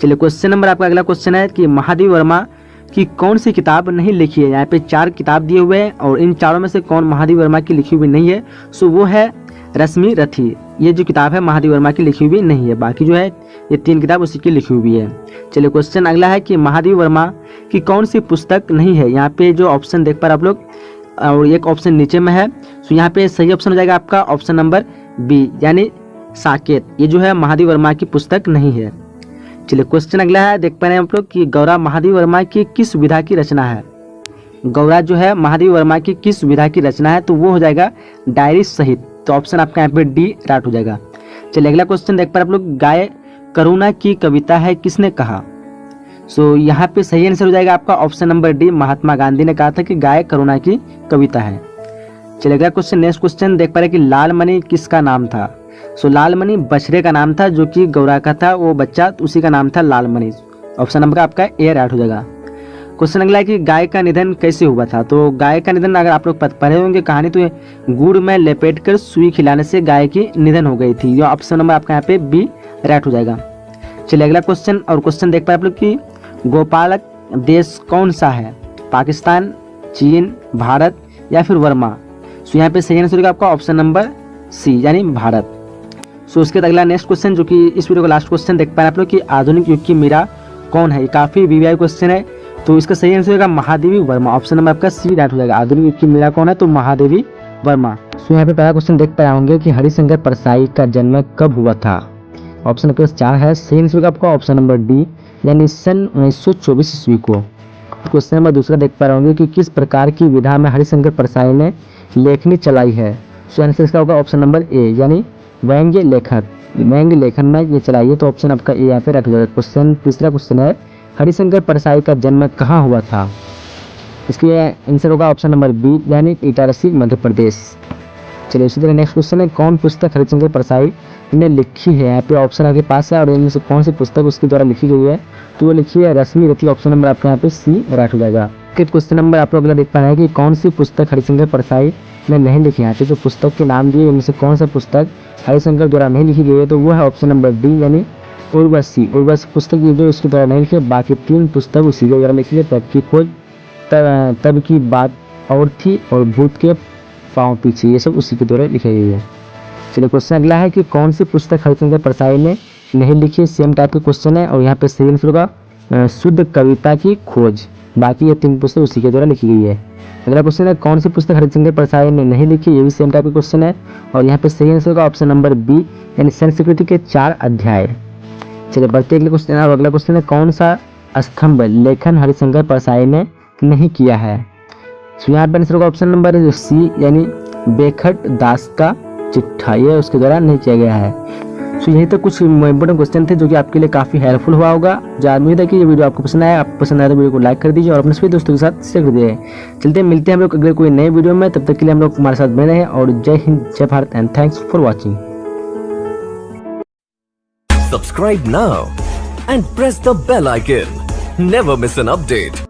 चलिए क्वेश्चन नंबर आपका अगला क्वेश्चन है कि महादेवी वर्मा की कौन सी किताब नहीं लिखी है? यहाँ पे 4 किताब दिए हुए हैं और इन चारों में से कौन महादेवी वर्मा की लिखी हुई नहीं है? सो वो है रश्मि रथी। ये जो किताब है महादेवी वर्मा की लिखी हुई नहीं है, बाकी जो है ये 3 किताब उसी की लिखी हुई है। चलिए क्वेश्चन अगला है कि महादेवी वर्मा की कौन सी पुस्तक नहीं है? यहाँ पे जो ऑप्शन देख पा रहे आप लोग और एक ऑप्शन नीचे में है, तो यहाँ पे सही ऑप्शन हो जाएगा आपका ऑप्शन नंबर बी, यानी साकेत। ये जो है महादेवी वर्मा की पुस्तक नहीं है। चलिए क्वेश्चन अगला है, देख पा रहे हैं आप लोग कि गौरा महादेवी वर्मा की किस विधा की रचना है? गौरा जो है महादेवी वर्मा की किस विधा की रचना है? तो वो हो जाएगा डायरी सहित। तो ऑप्शन आपका यहाँ पे डी राइट हो जाएगा। चलिए अगला क्वेश्चन देख पा रहे आप लोग, गाय करुणा की कविता है किसने कहा? सो यहाँ पे सही आंसर हो जाएगा आपका option number D, Mahatma Gandhi ने कहा था कि गाय करुणा की कविता है। चलिए अगला क्वेश्चन नेक्स्ट क्वेश्चन देख पा रहे कि लालमणि किसका नाम था? सो लालमणि बछड़े का नाम था जो कि गौरा का था, वो बच्चा उसी का नाम था लालमणि। ऑप्शन नंबर आपका ए राइट हो जाएगा। क्वेश्चन अगला है कि गाय का निधन कैसे हुआ था? तो गाय का निधन अगर आप लोग पढ़े होंगे कहानी, तो गुड़ में लपेट कर सुई खिलाने से गाय की निधन हो गई थी। ये ऑप्शन नंबर आपका यहाँ पे बी राइट हो जाएगा। चलिए अगला क्वेश्चन और क्वेश्चन देख पाए आप लोग कि गोपालक देश कौन सा है? पाकिस्तान, चीन, भारत या फिर वर्मा? सो यहाँ पे सही आंसर होगा आपका ऑप्शन नंबर सी, यानी भारत। सो उसके बाद अगला नेक्स्ट क्वेश्चन जो कि इस वीडियो का लास्ट क्वेश्चन देख पाए आप लोग कि आधुनिक युग की मीरा कौन है? ये काफी वीवीआई क्वेश्चन है, तो इसका सही आंसर होगा महादेवी वर्मा। ऑप्शन नंबर आपका सी राइट हो जाएगा। आधुनिक युग की मीरा कौन है? तो महादेवी वर्मा। सो यहाँ पे पहला क्वेश्चन देख पाए होंगे कि हरिशंकर परसाई का जन्म कब हुआ था? ऑप्शन आपके पास 4 है, सही आंसर होगा आपका ऑप्शन नंबर डी, यानी सन 1924 ईस्वी को। क्वेश्चन नंबर दूसरा देख पा रहे होंगे कि किस प्रकार की विधा में हरिशंकर परसाई ने लेखनी चलाई है? सो आंसर इसका होगा ऑप्शन नंबर ए, यानी व्यंग्य लेखन में ये चलाई है। तो ऑप्शन आपका ए यहाँ पे राइट हो जाएगा। क्वेश्चन तीसरा क्वेश्चन है, हरिशंकर परसाई का जन्म कहाँ हुआ था? इसके आंसर होगा ऑप्शन नंबर बी, यानी इटारसी मध्य प्रदेश। चलिए इसी तरह नेक्स्ट क्वेश्चन है, कौन पुस्तक हरिशंकर परसाई ने लिखी है। यहाँ पे ऑप्शन आपके पास है और इनमें से कौन सी पुस्तक उसके द्वारा लिखी गई है, तो वो लिखी है रश्मि रथी। ऑप्शन नंबर आपका यहाँ पे सी राइट हो जाएगा। क्वेश्चन नंबर आप लोग अगला देख पा रहे हैं कि कौन सी पुस्तक हरिशंकर परसाई ने नहीं लिखी। यहाँ पे जो पुस्तक के नाम दिए इनमें से कौन सा पुस्तक हरिशंकर द्वारा नहीं लिखी गई है, तो वो है ऑप्शन नंबर डी यानी उर्वशी। उर्वशी पुस्तक जो उसके द्वारा नहीं लिखी, बाकी 3 पुस्तक उसी के द्वारा लिखी है। तब की खोज, तब की बात और थी और भूत के पाँव पीछे, ये सब उसी के द्वारा लिखी गई है। चलिए क्वेश्चन अगला है कि कौन सी पुस्तक हरिशंकर परसाई ने नहीं लिखी। सेम टाइप का क्वेश्चन है और यहाँ पे सही आंसर होगा शुद्ध कविता की खोज। बाकी ये 3 पुस्तक उसी के द्वारा लिखी गई है। अगला क्वेश्चन है, कौन सी पुस्तक हरिशंकर परसाई ने नहीं लिखी। ये भी सेम टाइप का क्वेश्चन है और यहाँ पे सही आंसर होगा ऑप्शन नंबर बी यानी संस्कृति के 4 अध्याय। चलिए बढ़ते अगले क्वेश्चन। अगला क्वेश्चन है, कौन सा स्तंभ लेखन हरिशंकर परसाई ने नहीं किया है। तो यहाँ पे आंसर होगा ऑप्शन नंबर सी यानी बेखट दास का चिट्ठा, ये उसके द्वारा नहीं किया गया है। तो यही तो कुछ इंपॉर्टेंट क्वेश्चन थे जो कि आपके लिए काफ़ी हेल्पफुल हुआ होगा। उम्मीद है कि ये वीडियो आपको पसंद आया। आप पसंद आया तो वीडियो को लाइक कर दीजिए और अपने सभी दोस्तों के साथ शेयर कर दीजिए। चलते मिलते हैं हम लोग अगले कोई नए वीडियो में, तब तक के लिए हम लोग हमारे साथ बने रहें और जय हिंद जय Bharat and thanks for watching. Subscribe now and press the bell icon. Never miss an update.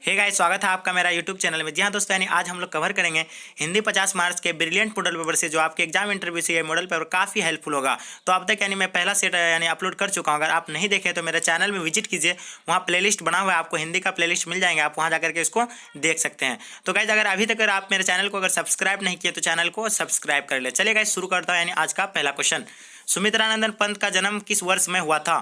Hey guys, स्वागत है आपका मेरा यूट्यूब चैनल में। जी हाँ दोस्तों, यानी आज हम लोग कवर करेंगे हिंदी 50 मार्क्स के ब्रिलियंट मॉडल पेपर से, जो आपके एग्जाम इंटरव्यू से ये मॉडल पेपर काफ़ी हेल्पफुल होगा। तो अब तक यानी मैं पहला सेट यानी अपलोड कर चुका हूँ। अगर आप नहीं देखे तो मेरे चैनल में विजिट कीजिए, वहाँ प्लेलिस्ट बना हुआ है, आपको हिंदी का प्लेलिस्ट मिल जाएंगे, आप वहाँ जाकर के इसको देख सकते हैं। तो गाइस, अगर अभी तक आप मेरे चैनल को अगर सब्सक्राइब नहीं किए तो चैनल को सब्सक्राइब कर ले। चलिए गाइस, शुरू करता हूँ यानी आज का पहला क्वेश्चन। सुमित्रानंदन पंत का जन्म किस वर्ष में हुआ था।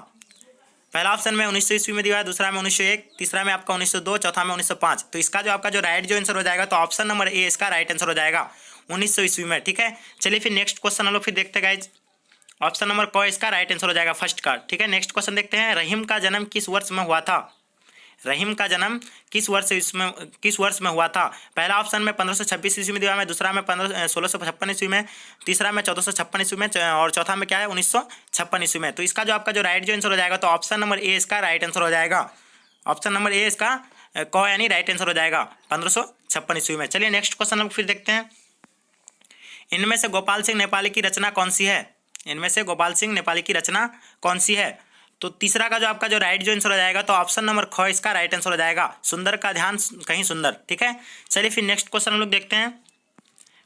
पहला ऑप्शन में 1900 ईस्वी में दिया है, दूसरा में 1901, तीसरा में आपका 1902, चौथा में 1905। तो इसका जो आपका जो राइट आंसर हो जाएगा, तो ऑप्शन नंबर ए इसका राइट आंसर हो जाएगा 1900 ईस्वी में। ठीक है, चलिए फिर नेक्स्ट क्वेश्चन हम लोग फिर देखते हैं गाइज। ऑप्शन नंबर क इसका राइट आंसर हो जाएगा फर्स्ट का। ठीक है, नेक्स्ट क्वेश्चन देखते हैं। रहीम का जन्म किस वर्ष में हुआ था। रहीम का जन्म किस वर्ष में हुआ था। पहला ऑप्शन में 1526 ईस्वी में दिया है, दूसरा में 1656 ईस्वी में, तीसरा में 1456 ईस्वी में और चौथा में क्या है 1956 ईस्वी में। तो इसका जो आपका जो राइट आंसर हो जाएगा, तो ऑप्शन नंबर ए इसका राइट आंसर हो जाएगा। ऑप्शन नंबर ए इसका क यानी राइट आंसर हो जाएगा 1556 ईस्वी में। चलिए नेक्स्ट क्वेश्चन हम फिर देखते हैं। इनमें से गोपाल सिंह नेपाली की रचना कौन सी है। इनमें से गोपाल सिंह नेपाली की रचना कौन सी है। तो तीसरा का जो आपका जो राइट आंसर हो जाएगा, तो ऑप्शन नंबर ख इसका राइट आंसर हो जाएगा सुंदर का ध्यान कहीं सुंदर। ठीक है, चलिए फिर नेक्स्ट क्वेश्चन हम लोग देखते हैं।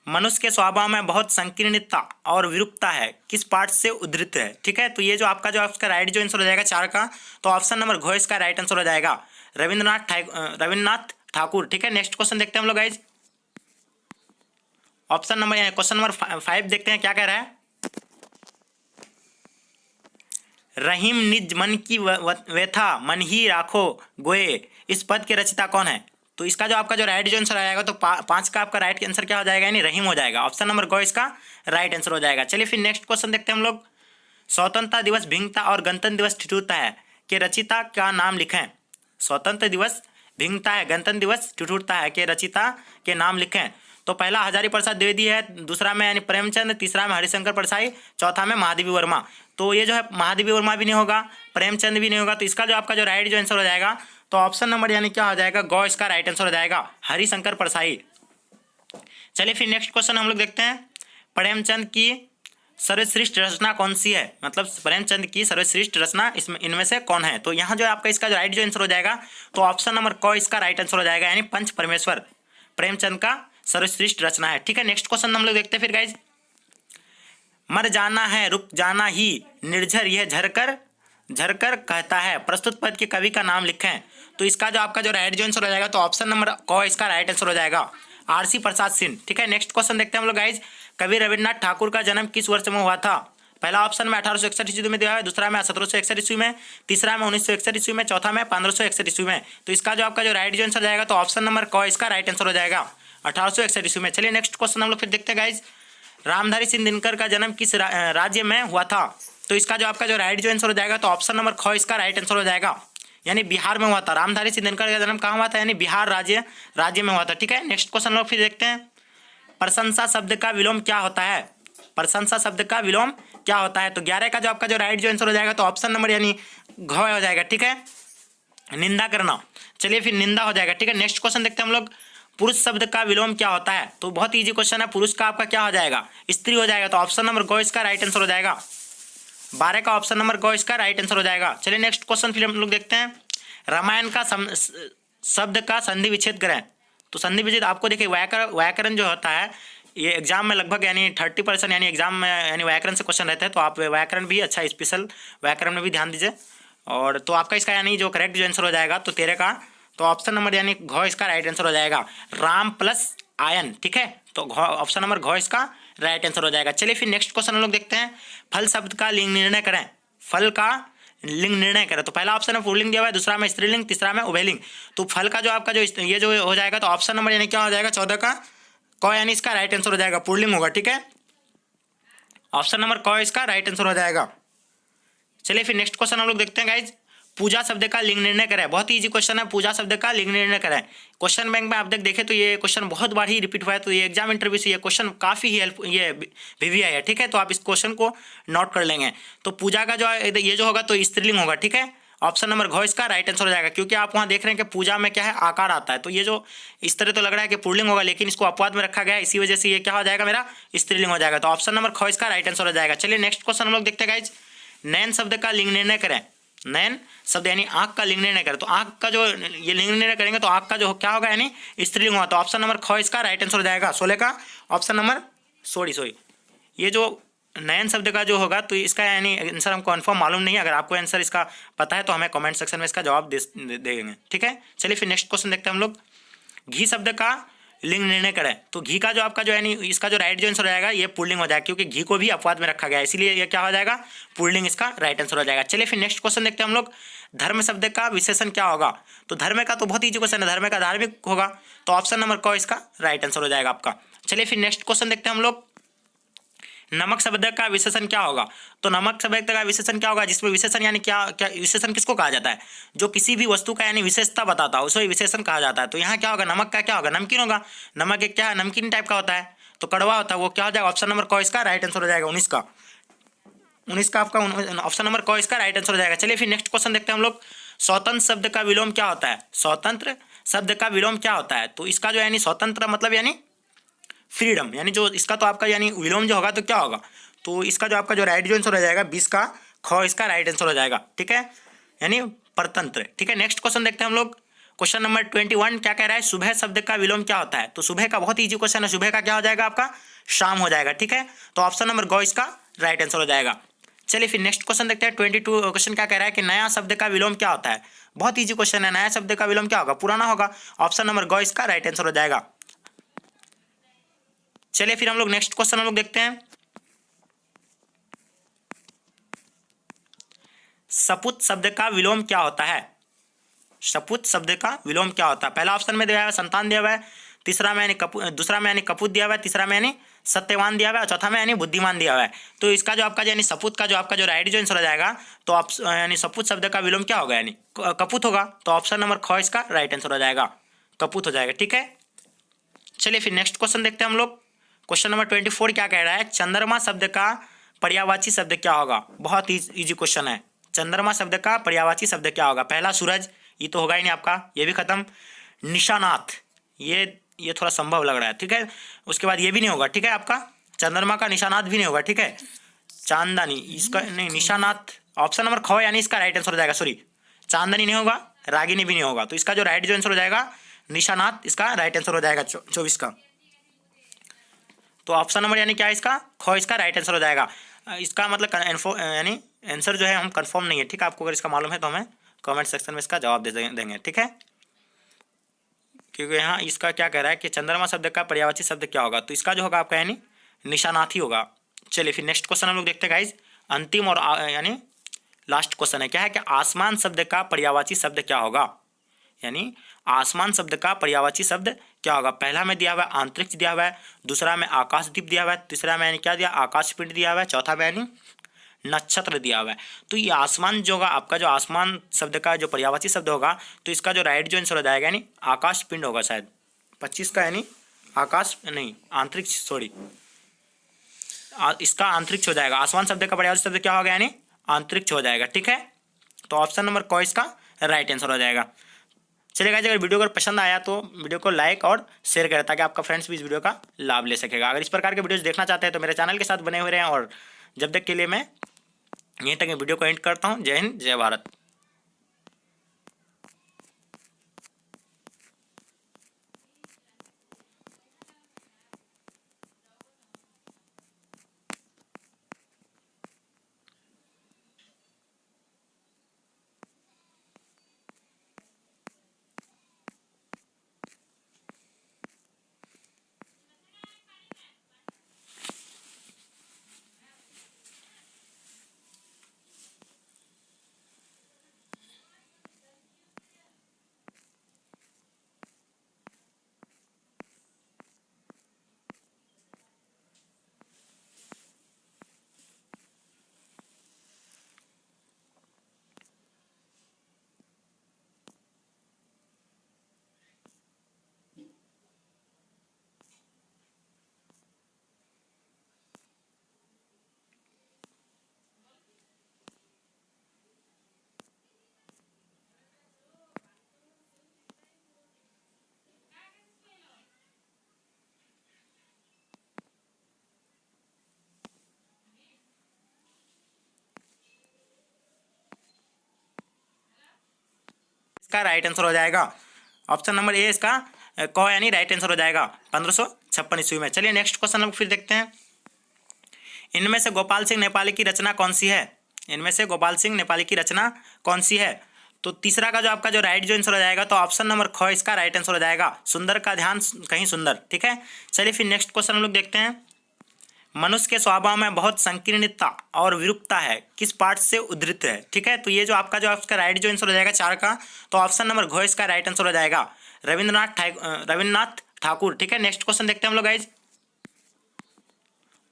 मनुष्य के स्वभाव में बहुत संकीर्णता और विरूपता है, किस पाठ से उद्धृत है। ठीक है, तो ये जो आपका राइट आंसर हो जाएगा 4 का, तो ऑप्शन नंबर घ इसका राइट आंसर हो जाएगा रविन्द्रनाथ ठाकुर। ठीक है, नेक्स्ट क्वेश्चन देखते हैं हम लोग guys. Option number question number 5 देखते हैं क्या कह रहा है। रहीम निज मन की व्यथा मन ही राखो गोए, इस पद के रचिता कौन है। तो इसका जो आपका जो राइट आंसर आएगा, तो 5 का आपका राइट आंसर क्या हो जाएगा, यानी रहीम हो जाएगा। ऑप्शन नंबर ग इसका राइट आंसर हो जाएगा। चलिए फिर नेक्स्ट क्वेश्चन देखते हैं हम लोग। स्वतंत्रता दिवस भिन्नता और गणतंत्र दिवस ठिठुरता है के रचिता का नाम लिखें। स्वतंत्र दिवस भिन्नता है, गणतंत्र दिवस ठिठुरता है के रचिता के नाम लिखें। तो पहला हजारी प्रसाद द्विवेदी है, दूसरा में यानी प्रेमचंद, तीसरा में हरिशंकर परसाई, चौथा में महादेवी वर्मा। तो ये जो है महादेवी वर्मा भी नहीं होगा, प्रेमचंद भी नहीं होगा। तो इसका जो आपका जो राइट आंसर हो जाएगा, तो ऑप्शन नंबर यानी क्या हो जाएगा, ग इसका राइट आंसर हो जाएगा हरिशंकर परसाई। चलिए फिर नेक्स्ट क्वेश्चन हम लोग देखते हैं। प्रेमचंद की सर्वश्रेष्ठ रचना कौन सी है। मतलब प्रेमचंद की सर्वश्रेष्ठ रचना इसमें इनमें से कौन है। तो यहाँ जो आपका इसका जो राइट आंसर हो जाएगा, तो ऑप्शन नंबर क इसका राइट आंसर हो जाएगा, यानी पंच परमेश्वर प्रेमचंद का सर्वश्रेष्ठ रचना है। ठीक है, नेक्स्ट क्वेश्चन हम लोग देखते हैं फिर गाइज। मर जाना है रुक जाना ही निर्झर यह झरकर झरकर कहता है, प्रस्तुत पद के कवि का नाम लिखें। तो इसका जो आपका जो राइट आंसर हो जाएगा, तो ऑप्शन नंबर क इसका राइट आंसर हो जाएगा आरसी प्रसाद सिंह। ठीक है, नेक्स्ट क्वेश्चन देखते हैं हम लोग गाइज। कवि रविन्द्रनाथ ठाकुर का जन्म किस वर्ष में हुआ था। पहला ऑप्शन में 1861 ईस्वी में दिया है, दूसरा में 1761 ईस्वी में, तीसरा में 1961 ईस्वी में, चौथा में 1561 ईस्वी में। तो इसका जो आपका जो राइट आंसर जाएगा, तो ऑप्शन नंबर क इसका राइट आंसर हो जाएगा 1861 ईस्वी में। चलिए नेक्स्ट क्वेश्चन हम लोग फिर देखते हैं गाइज। रामधारी सिंह दिनकर का जन्म किस राज्य में हुआ था। तो इसका जो आपका जो राइट आंसर हो जाएगा, तो ऑप्शन नंबर ख इसका राइट आंसर हो जाएगा, यानी बिहार में हुआ था। रामधारी सिंह दिनकर का जन्म कहाँ हुआ था, यानी बिहार राज्य में हुआ था। ठीक है, नेक्स्ट क्वेश्चन लोग फिर देखते हैं। प्रशंसा शब्द का विलोम क्या होता है। प्रशंसा शब्द का विलोम क्या होता है। तो 11 का जो आपका जो राइट आंसर हो जाएगा, तो ऑप्शन नंबर यानी घ हो जाएगा। ठीक है, निंदा करना। चलिए फिर निंदा हो जाएगा। ठीक है, नेक्स्ट क्वेश्चन देखते हैं हम लोग। पुरुष शब्द का विलोम क्या होता है? तो बहुत इजी क्वेश्चन है। पुरुष का आपका क्या हो जाएगा? स्त्री हो जाएगा। तो ऑप्शन नंबर गो इसका राइट आंसर हो जाएगा। 12 का ऑप्शन नंबर गो इसका राइट आंसर हो जाएगा। चलिए नेक्स्ट क्वेश्चन फिर हम लोग देखते हैं। रामायण का शब्द का संधि विच्छेद करें। तो संधि विच्छेद आपको देखिए व्याकरण जो होता है ये एग्जाम में लगभग यानी 30% यानी एग्जाम में यानी व्याकरण से क्वेश्चन रहते हैं। तो आप व्याकरण भी अच्छा स्पेशल व्याकरण में भी ध्यान दीजिए। और तो आपका इसका यानी जो करेक्ट जो आंसर हो जाएगा तो 13 का तो ऑप्शन नंबर यानी घ इसका राइट आंसर हो जाएगा। राम प्लस आयन, ठीक है। तो ऑप्शन नंबर घ इसका राइट आंसर हो जाएगा। चलिए फिर नेक्स्ट क्वेश्चन हम लोग देखते हैं। फल शब्द का लिंग निर्णय करें। फल का लिंग निर्णय करें। तो पहला ऑप्शन है पुल्लिंग दिया हुआ है, दूसरा में स्त्रीलिंग, तीसरा में उभयलिंग। तो फल का जो आपका जो ये जो हो जाएगा तो ऑप्शन नंबर यानी क्या हो जाएगा? 14 का क यानी इसका राइट आंसर हो जाएगा। पुल्लिंग होगा, ठीक है। ऑप्शन नंबर क इसका राइट आंसर हो जाएगा। चलिए फिर नेक्स्ट क्वेश्चन हम लोग देखते हैं गाइज। पूजा शब्द का लिंग निर्णय करें। बहुत ही इजी क्वेश्चन है। पूजा शब्द का लिंग निर्णय करें। क्वेश्चन बैंक में आप देखें तो ये क्वेश्चन बहुत बार ही रिपीट हुआ है। तो ये एग्जाम इंटरव्यू से ये क्वेश्चन काफी ही हेल्प ये वीवीआई है, ठीक है। तो आप इस क्वेश्चन को नोट कर लेंगे। तो पूजा का जो ये जो होगा तो स्त्रीलिंग होगा, ठीक है। ऑप्शन नंबर घ इसका राइट आंसर हो जाएगा। क्योंकि आप वहां देख रहे हैं कि पूजा में क्या है? आकार आता है। तो ये जो इस तरह तो लग रहा है कि पुल्लिंग होगा, लेकिन इसको अपवाद में रखा गया है, इसी वजह से ये क्या हो जाएगा? मेरा स्त्रीलिंग हो जाएगा। तो ऑप्शन नंबर ख इसका राइट आंसर हो जाएगा। चलिए नेक्स्ट क्वेश्चन हम लोग देखते हैं गाइज। नैन शब्द का लिंग निर्णय करें। नैन शब्द यानी आंख का लिंग निर्णय करें। तो आंख का जो ये लिंग निर्णय करेंगे तो आंख का जो क्या होगा? यानी स्त्रीलिंग होगा। तो ऑप्शन नंबर ख इसका राइट आंसर हो जाएगा। 16 का ऑप्शन नंबर सॉरी ये जो नयन शब्द का जो होगा तो इसका यानी आंसर हमको कन्फर्म मालूम नहीं है। अगर आपको आंसर इसका पता है तो हमें कमेंट सेक्शन में इसका जवाब देंगे, ठीक है। चलिए फिर नेक्स्ट क्वेश्चन देखते हैं हम लोग। घी शब्द का लिंग निर्णय करें। तो घी का जो आपका जो यानी इसका जो राइट जो आंसर हो जाएगा ये पुल्लिंग हो जाएगा। क्योंकि घी को भी अपवाद में रखा गया है, इसीलिए ये क्या हो जाएगा? पुल्लिंग इसका राइट आंसर हो जाएगा। चलिए फिर नेक्स्ट क्वेश्चन देखते हैं हम लोग। धर्म शब्द का विशेषण क्या होगा? तो धर्म का तो बहुत ईजी क्वेश्चन है। धर्म का धार्मिक होगा। तो ऑप्शन नंबर क इसका राइट आंसर हो जाएगा आपका। चलिए फिर नेक्स्ट क्वेश्चन देखते हैं हम लोग। नमक शब्द का विशेषण क्या होगा? तो नमक शब्द का विशेषण क्या होगा? जिसमें विशेषण यानी क्या क्या विशेषण किसको कहा जाता है? जो किसी भी वस्तु का यानी विशेषता बताता है उसे विशेषण कहा जाता है। तो यहाँ क्या होगा? नमक का क्या होगा? नमकीन होगा। नमक एक क्या है? नमकीन टाइप का होता है। तो कड़वा होता है, वो क्या हो जाएगा? ऑप्शन नंबर क इसका राइट आंसर हो जाएगा। 19 का आपका ऑप्शन नंबर क इसका राइट आंसर हो जाएगा। चलिए फिर नेक्स्ट क्वेश्चन देखते हैं हम लोग। स्वतंत्र शब्द का विलोम क्या होता है? स्वतंत्र शब्द का विलोम क्या होता है? तो इसका जो यानी स्वतंत्र मतलब यानी फ्रीडम, यानी जो इसका तो आपका यानी विलोम जो होगा तो क्या होगा? तो इसका जो आपका जो राइट जो आंसर हो जाएगा 20 का ख इसका राइट आंसर हो जाएगा, ठीक है। यानी परतंत्र, ठीक है। नेक्स्ट क्वेश्चन देखते हैं हम लोग। क्वेश्चन नंबर 21 क्या कह रहा है? सुबह शब्द का विलोम क्या होता है? तो सुबह का बहुत इजी क्वेश्चन है। सुबह का क्या हो जाएगा आपका? शाम हो जाएगा, ठीक है। तो ऑप्शन नंबर ग इसका राइट आंसर हो जाएगा। चलिए फिर नेक्स्ट क्वेश्चन देखते हैं। 22 क्वेश्चन क्या कह रहा है कि नया शब्द का विलोम क्या होता है? बहुत ईजी क्वेश्चन है। नया शब्द का विलोम क्या होगा? पुराना होगा। ऑप्शन नंबर ग इसका राइट आंसर हो जाएगा। चलिए फिर हम लोग नेक्स्ट क्वेश्चन हम लोग देखते हैं। सपूत शब्द का विलोम क्या होता है? सपूत शब्द का विलोम क्या होता है? पहला ऑप्शन में दिया हुआ है संतान दिया हुआ है, तीसरा में यानी दूसरा में यानी कपूत दिया हुआ है, तीसरा में यानी सत्यवान दिया हुआ है, चौथा में यानी बुद्धिमान दिया हुआ है। तो इसका जो आपका यानी सपूत का जो आपका जो राइट जो आंसर हो जाएगा तो आप यानी सपूत शब्द का विलोम क्या होगा? यानी कपूत होगा। तो ऑप्शन नंबर ख इसका राइट आंसर हो जाएगा, कपूत हो जाएगा, ठीक है। चलिए फिर नेक्स्ट क्वेश्चन देखते हैं हम लोग। क्वेश्चन नंबर 24 क्या कह रहा है? चंद्रमा शब्द का पर्यायवाची शब्द क्या होगा? बहुत इजी क्वेश्चन है। चंद्रमा शब्द का पर्यायवाची शब्द क्या होगा? पहला सूरज, ये तो होगा ही नहीं आपका, ये भी खत्म। निशानाथ, ये थोड़ा संभव लग रहा है, ठीक है। उसके बाद ये भी नहीं होगा, ठीक है। आपका चंद्रमा का निशानाथ भी नहीं होगा, ठीक है। चांदनी, इसका नहीं, निशानाथ ऑप्शन नंबर ख यानी इसका राइट आंसर हो जाएगा। सॉरी, चांदनी नहीं होगा, रागिनी भी नहीं होगा। तो इसका जो राइट जो आंसर हो जाएगा निशानाथ, इसका राइट आंसर हो जाएगा 24 का। तो ऑप्शन नंबर यानी क्या है इसका? ख इसका राइट आंसर हो जाएगा। इसका मतलब यानी आंसर जो है हम कंफर्म नहीं है, ठीक है। आपको अगर इसका मालूम है तो हमें कमेंट सेक्शन में इसका जवाब दे देंगे, ठीक है। क्योंकि यहाँ इसका क्या कह रहा है कि चंद्रमा शब्द का पर्यायवाची शब्द क्या होगा? तो इसका जो होगा आपका यानी निशानाथ ही होगा। चलिए फिर नेक्स्ट क्वेश्चन हम लोग देखते हैं गाइज। अंतिम और यानी लास्ट क्वेश्चन है, क्या है कि आसमान शब्द का पर्यायवाची शब्द क्या होगा? यानी आसमान शब्द का पर्यायवाची शब्द क्या होगा? पहला में दिया हुआ है अंतरिक्ष दिया हुआ है, दूसरा में आकाशदीप दिया हुआ है, तीसरा में यानी क्या दिया? आकाश पिंड दिया हुआ है, चौथा में यानी नक्षत्र दिया हुआ है। तो ये आसमान जो होगा आपका, जो आसमान शब्द का जो पर्यायवाची शब्द होगा तो इसका जो राइट जो आंसर हो जाएगा यानी आकाश पिंड होगा शायद 25 का, यानी आकाश नहीं अंतरिक्ष, सॉरी इसका अंतरिक्ष हो जाएगा। आसमान शब्द का पर्यायवाची शब्द क्या होगा? यानी अंतरिक्ष हो जाएगा, ठीक है। तो ऑप्शन नंबर क इसका राइट आंसर हो जाएगा। चलिए गाइस, अगर वीडियो अगर पसंद आया तो वीडियो को लाइक और शेयर करें ताकि आपका फ्रेंड्स भी इस वीडियो का लाभ ले सकेगा। अगर इस प्रकार के वीडियोस देखना चाहते हैं तो मेरे चैनल के साथ बने हुए रहें, और जब तक के लिए मैं यहीं तक वीडियो को एंड करता हूँ। जय हिंद, जय भारत। इसका राइट आंसर हो जाएगा ऑप्शन नंबर ए, इसका क यानी राइट आंसर हो जाएगा 1556 ईस्वी में। चलिए नेक्स्ट क्वेश्चन हम फिर देखते हैं। इनमें से गोपाल सिंह नेपाली की रचना कौन सी है? इनमें से गोपाल सिंह नेपाली की रचना कौन सी है? तो तीसरा का जो आपका जो राइट जो आंसर हो जाएगा तो ऑप्शन नंबर ख इसका राइट आंसर हो जाएगा। सुंदर का ध्यान कहीं सुंदर। ठीक है, चलिए फिर नेक्स्ट क्वेश्चन हम लोग देखते हैं। मनुष्य के स्वभाव में बहुत संकीर्णता और विरूपता है, किस पाठ से उद्धृत है? ठीक है, तो ये जो आपका राइट जो आंसर हो जाएगा 4 का, तो ऑप्शन नंबर घ इसका राइट आंसर हो जाएगा, रविन्द्रनाथ ठाकुर। ठीक है, नेक्स्ट क्वेश्चन देखते हैं हम लोग guys.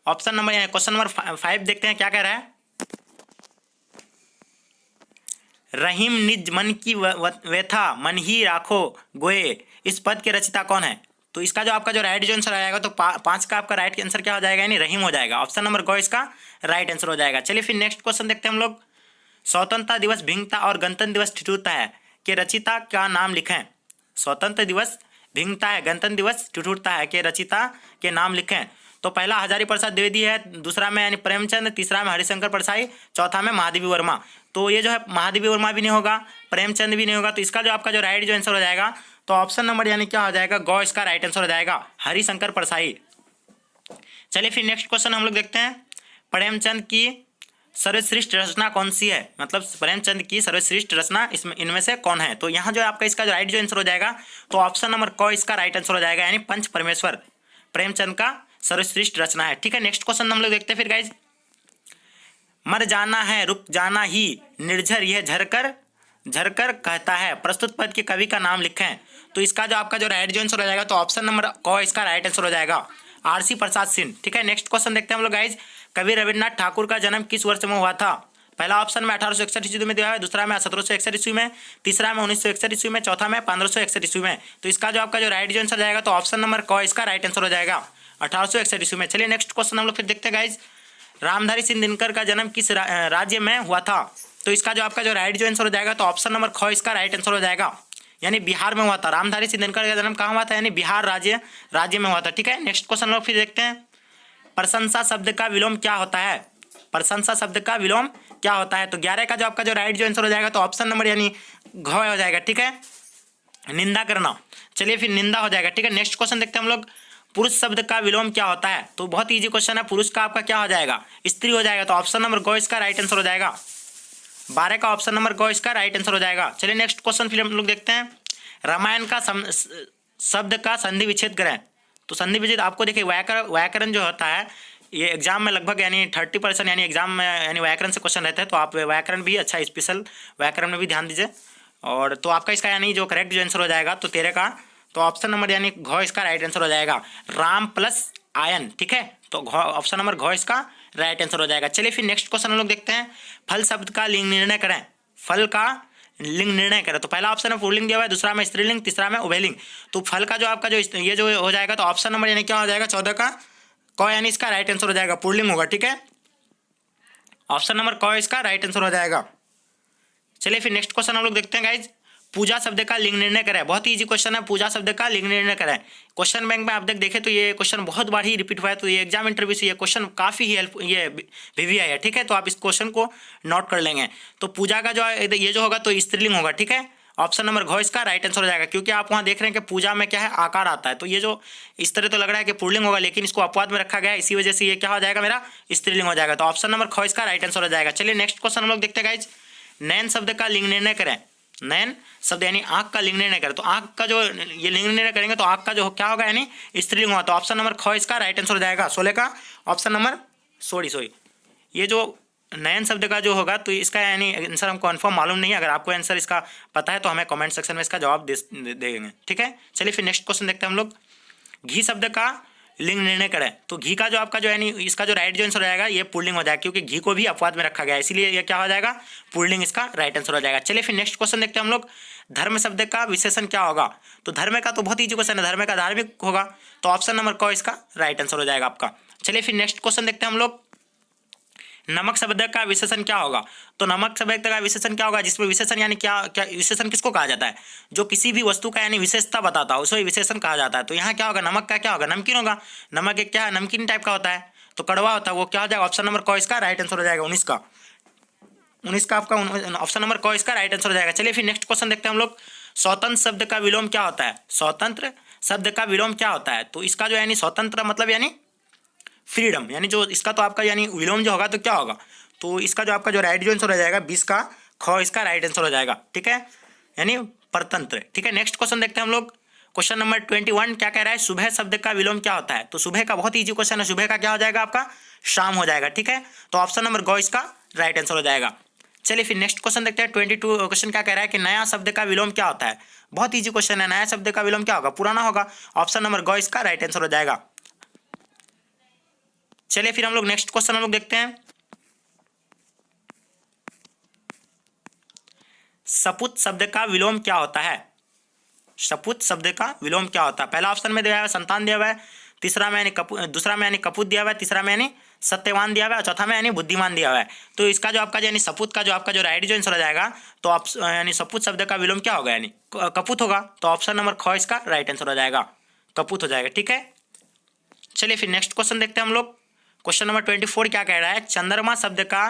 Option number question number 5 देखते हैं क्या कह रहा है। रहीम निज मन की व्यथा मन ही राखो गोए, इस पद के रचिता कौन है? तो इसका जो आपका जो राइट जो आंसर आएगा तो 5 का आपका राइट आंसर क्या हो जाएगा, यानी रहीम हो जाएगा। ऑप्शन नंबर ग इसका राइट आंसर हो जाएगा। चलिए फिर नेक्स्ट क्वेश्चन देखते हैं हम लोग। स्वतंत्रता दिवस भिन्नता और गणतंत्र दिवस ठिठुरता है के रचिता का नाम लिखें। स्वतंत्र दिवस भिन्नता है, गणतंत्र दिवस ठिठुरता है के रचिता के नाम लिखें। तो पहला हजारी प्रसाद द्विवेदी है, दूसरा में यानी प्रेमचंद, तीसरा में हरिशंकर परसाई, चौथा में महादेवी वर्मा। तो ये जो है महादेवी वर्मा भी नहीं होगा, प्रेमचंद भी नहीं होगा, तो इसका जो आपका जो राइट जो आंसर हो जाएगा तो ऑप्शन नंबर यानी क्या हो जाएगा, ग इसका राइट आंसर हो जाएगा, हरिशंकर परसाई। चलिए फिर नेक्स्ट क्वेश्चन हम लोग देखते हैं। प्रेमचंद की सर्वश्रेष्ठ रचना कौन सी है? मतलब प्रेमचंद की सर्वश्रेष्ठ रचना इसमें इनमें से कौन है? तो यहाँ जो आपका इसका जो राइट जो आंसर हो जाएगा तो ऑप्शन नंबर क इसका राइट आंसर हो जाएगा, यानी पंच परमेश्वर प्रेमचंद का सर्वश्रेष्ठ रचना है। ठीक है, नेक्स्ट क्वेश्चन हम लोग देखते हैं फिर गाइज। मर जाना है रुक जाना ही निर्झर यह झरकर झरकर कहता है, प्रस्तुत पद के कवि का नाम लिखें। तो इसका जो आपका जो राइट जो आंसर हो जाएगा तो ऑप्शन नंबर क इसका राइट आंसर हो जाएगा, आरसी प्रसाद सिंह। ठीक है, नेक्स्ट क्वेश्चन देखते हैं हम लोग गाइज। कवि रविन्द्रनाथ ठाकुर का जन्म किस वर्ष में हुआ था? पहला ऑप्शन में 1861 ईस्वी में दिया है, दूसरा में 1761 ईस्वी में, तीसरा में 1961 ईस्वी में, चौथा में 1561 ईस्वी में। तो इसका जो आपका जो राइट जो आंसर जाएगा तो ऑप्शन नंबर क इसका राइट आंसर हो जाएगा, 1861 ईस्वी में। चलिए नेक्स्ट क्वेश्चन हम लोग फिर देखते हैं गाइज। रामधारी सिंह दिनकर का जन्म किस राज्य में हुआ था? तो इसका जो आपका जो राइट जो आंसर हो जाएगा तो ऑप्शन नंबर ख इसका राइट आंसर हो जाएगा, यानी बिहार में हुआ था। रामधारी सिंह दिनकर का जन्म कहाँ हुआ था? यानी बिहार राज्य में हुआ था। ठीक है, नेक्स्ट क्वेश्चन लोग फिर देखते हैं। प्रशंसा शब्द का विलोम क्या होता है? प्रशंसा शब्द का विलोम क्या होता है? तो 11 का जो आपका जो राइट जो आंसर हो जाएगा तो ऑप्शन नंबर यानी घ हो जाएगा। ठीक है, निंदा करना। चलिए फिर निंदा हो जाएगा। ठीक है, नेक्स्ट क्वेश्चन देखते हैं हम लोग। पुरुष शब्द का विलोम क्या होता है? तो बहुत इजी क्वेश्चन है। पुरुष का आपका क्या हो जाएगा? स्त्री हो जाएगा। तो ऑप्शन नंबर ग इसका राइट आंसर हो जाएगा, 12 का ऑप्शन नंबर ग इसका राइट आंसर हो जाएगा। चलिए नेक्स्ट क्वेश्चन फिर हम लोग देखते हैं। रामायण का शब्द का संधि विच्छेद करें। तो संधि विच्छेद आपको देखिए व्याकरण जो होता है ये एग्जाम में लगभग यानी 30% यानी एग्जाम में यानी व्याकरण से क्वेश्चन रहते हैं, तो आप व्याकरण भी अच्छा स्पेशल व्याकरण में भी ध्यान दीजिए। और तो आपका इसका यानी जो करेक्ट जो आंसर हो जाएगा तो 13 का, तो ऑप्शन नंबर यानी घ इसका राइट आंसर हो जाएगा, राम प्लस आयन। ठीक है, तो ऑप्शन नंबर घ इसका राइट आंसर हो जाएगा। चलिए फिर नेक्स्ट क्वेश्चन हम लोग देखते हैं। फल शब्द का लिंग निर्णय करें। फल का लिंग निर्णय करें। तो पहला ऑप्शन में पुल्लिंग दिया हुआ है, दूसरा में स्त्रीलिंग, तीसरा में उभयलिंग। तो फल का जो आपका जो ये जो हो जाएगा तो ऑप्शन नंबर यानी क्या हो जाएगा, 14 का क यानी इसका राइट आंसर हो जाएगा, पुल्लिंग होगा। ठीक है, ऑप्शन नंबर क इसका राइट आंसर हो जाएगा। चलिए फिर नेक्स्ट क्वेश्चन हम लोग देखते हैं गाइज। पूजा शब्द का लिंग निर्णय करें। बहुत ही इजी क्वेश्चन है, पूजा शब्द का लिंग निर्णय करें। क्वेश्चन बैंक में आप देखें तो ये क्वेश्चन बहुत बार ही रिपीट हुआ है, तो ये एग्जाम इंटरव्यू से ये क्वेश्चन काफ़ी ही हेल्प ये वीवीआई है, ठीक है। तो आप इस क्वेश्चन को नोट कर लेंगे। तो पूजा का जो ये जो होगा तो स्त्रीलिंग होगा, ठीक है। ऑप्शन नंबर घ इसका राइट आंसर हो जाएगा, क्योंकि आप वहाँ देख रहे हैं कि पूजा में क्या है, आकार आता है। तो ये जो इस तरह तो लग रहा है कि पुल्लिंग होगा, लेकिन इसको अपवाद में रखा गया है, इसी वजह से ये क्या हो जाएगा, मेरा स्त्रीलिंग हो जाएगा। तो ऑप्शन नंबर ख इसका राइट आंसर हो जाएगा। चलिए नेक्स्ट क्वेश्चन हम लोग देखते हैं गाइज। नयन शब्द का लिंग निर्णय करें। नयन शब्द यानी आंख का लिंग निर्णय करें। तो आंख का जो ये लिंग निर्णय करेंगे तो आंख का जो क्या होगा, यानी स्त्रीलिंग होगा। तो ऑप्शन नंबर ख इसका राइट आंसर हो जाएगा। 16 का ऑप्शन नंबर सॉरी ये जो नयन शब्द का जो होगा तो इसका यानी आंसर हमको कन्फर्म मालूम नहीं है। अगर आपको आंसर इसका पता है तो हमें कमेंट सेक्शन में इसका जवाब देंगे, ठीक है। चलिए फिर नेक्स्ट क्वेश्चन देखते हैं हम लोग। घी शब्द का लिंग निर्णय करें। तो घी का जो आपका जो यानी इसका जो राइट जो आंसर हो जाएगा ये पुल्लिंग हो जाएगा, क्योंकि घी को भी अपवाद में रखा गया है, इसीलिए ये क्या हो जाएगा, पुल्लिंग इसका राइट आंसर हो जाएगा। चलिए फिर नेक्स्ट क्वेश्चन देखते हैं हम लोग। धर्म शब्द का विशेषण क्या होगा। तो धर्म का तो बहुत ईजी क्वेश्चन है, धर्म का धार्मिक होगा। तो ऑप्शन नंबर क इसका राइट आंसर हो जाएगा आपका। चलिए फिर नेक्स्ट क्वेश्चन देखते हैं हम लोग। नमक शब्द का विशेषण क्या होगा। तो नमक शब्द का विशेषण क्या होगा, जिसमें विशेषण यानी क्या क्या विशेषण किसको कहा जाता है, जो किसी भी वस्तु का यानी विशेषता बताता है उसे विशेषण कहा जाता है। तो यहाँ क्या होगा, नमक का क्या होगा, नमकीन होगा। नमक एक क्या है, नमकीन टाइप का होता है, तो कड़वा होता है, वो क्या हो जाएगा, ऑप्शन नंबर क इसका राइट आंसर हो जाएगा। 19 का आपका ऑप्शन नंबर क इसका राइट आंसर हो जाएगा। चलिए फिर नेक्स्ट क्वेश्चन देखते हैं हम लोग। स्वतंत्र शब्द का विलोम क्या होता है। स्वतंत्र शब्द का विलोम क्या होता है। तो इसका जो यानी स्वतंत्र मतलब यानी फ्रीडम, यानी जो इसका तो आपका यानी विलोम जो होगा तो क्या होगा, तो इसका जो आपका जो राइट जो आंसर हो जाएगा 20 का ख इसका राइट आंसर हो जाएगा, ठीक है, यानी परतंत्र, ठीक है। नेक्स्ट क्वेश्चन देखते हैं हम लोग। क्वेश्चन नंबर 21 क्या कह रहा है, सुबह शब्द का विलोम क्या होता है। तो सुबह का बहुत ईजी क्वेश्चन है, सुबह का क्या हो जाएगा आपका, शाम हो जाएगा, ठीक है। तो ऑप्शन नंबर ग इसका राइट आंसर हो जाएगा। चलिए फिर नेक्स्ट क्वेश्चन देखते हैं। 22 क्वेश्चन क्या कह रहा है कि नया शब्द का विलोम क्या होता है। बहुत ईजी क्वेश्चन है, नया शब्द का विलोम क्या होगा, पुराना होगा। ऑप्शन नंबर ग इसका राइट आंसर हो जाएगा। चलिए फिर हम लोग नेक्स्ट क्वेश्चन हम लोग देखते हैं। सपूत शब्द का विलोम क्या होता है। सपूत शब्द का विलोम क्या होता है। पहला ऑप्शन में दिया हुआ है संतान दिया हुआ है, तीसरा में यानी दूसरा में यानी कपूत दिया हुआ है, तीसरा में यानी सत्यवान दिया हुआ है, चौथा में यानी बुद्धिमान दिया हुआ है। तो इसका जो आपका यानी सपूत का जो आपका जो राइट जो आंसर हो जाएगा, तो आप यानी सपूत शब्द का विलोम क्या होगा, यानी कपूत होगा। तो ऑप्शन नंबर ख इसका राइट आंसर हो जाएगा, कपूत हो जाएगा, ठीक है। चलिए फिर नेक्स्ट क्वेश्चन देखते हैं हम लोग। क्वेश्चन नंबर 24 क्या कह रहा है, चंद्रमा शब्द का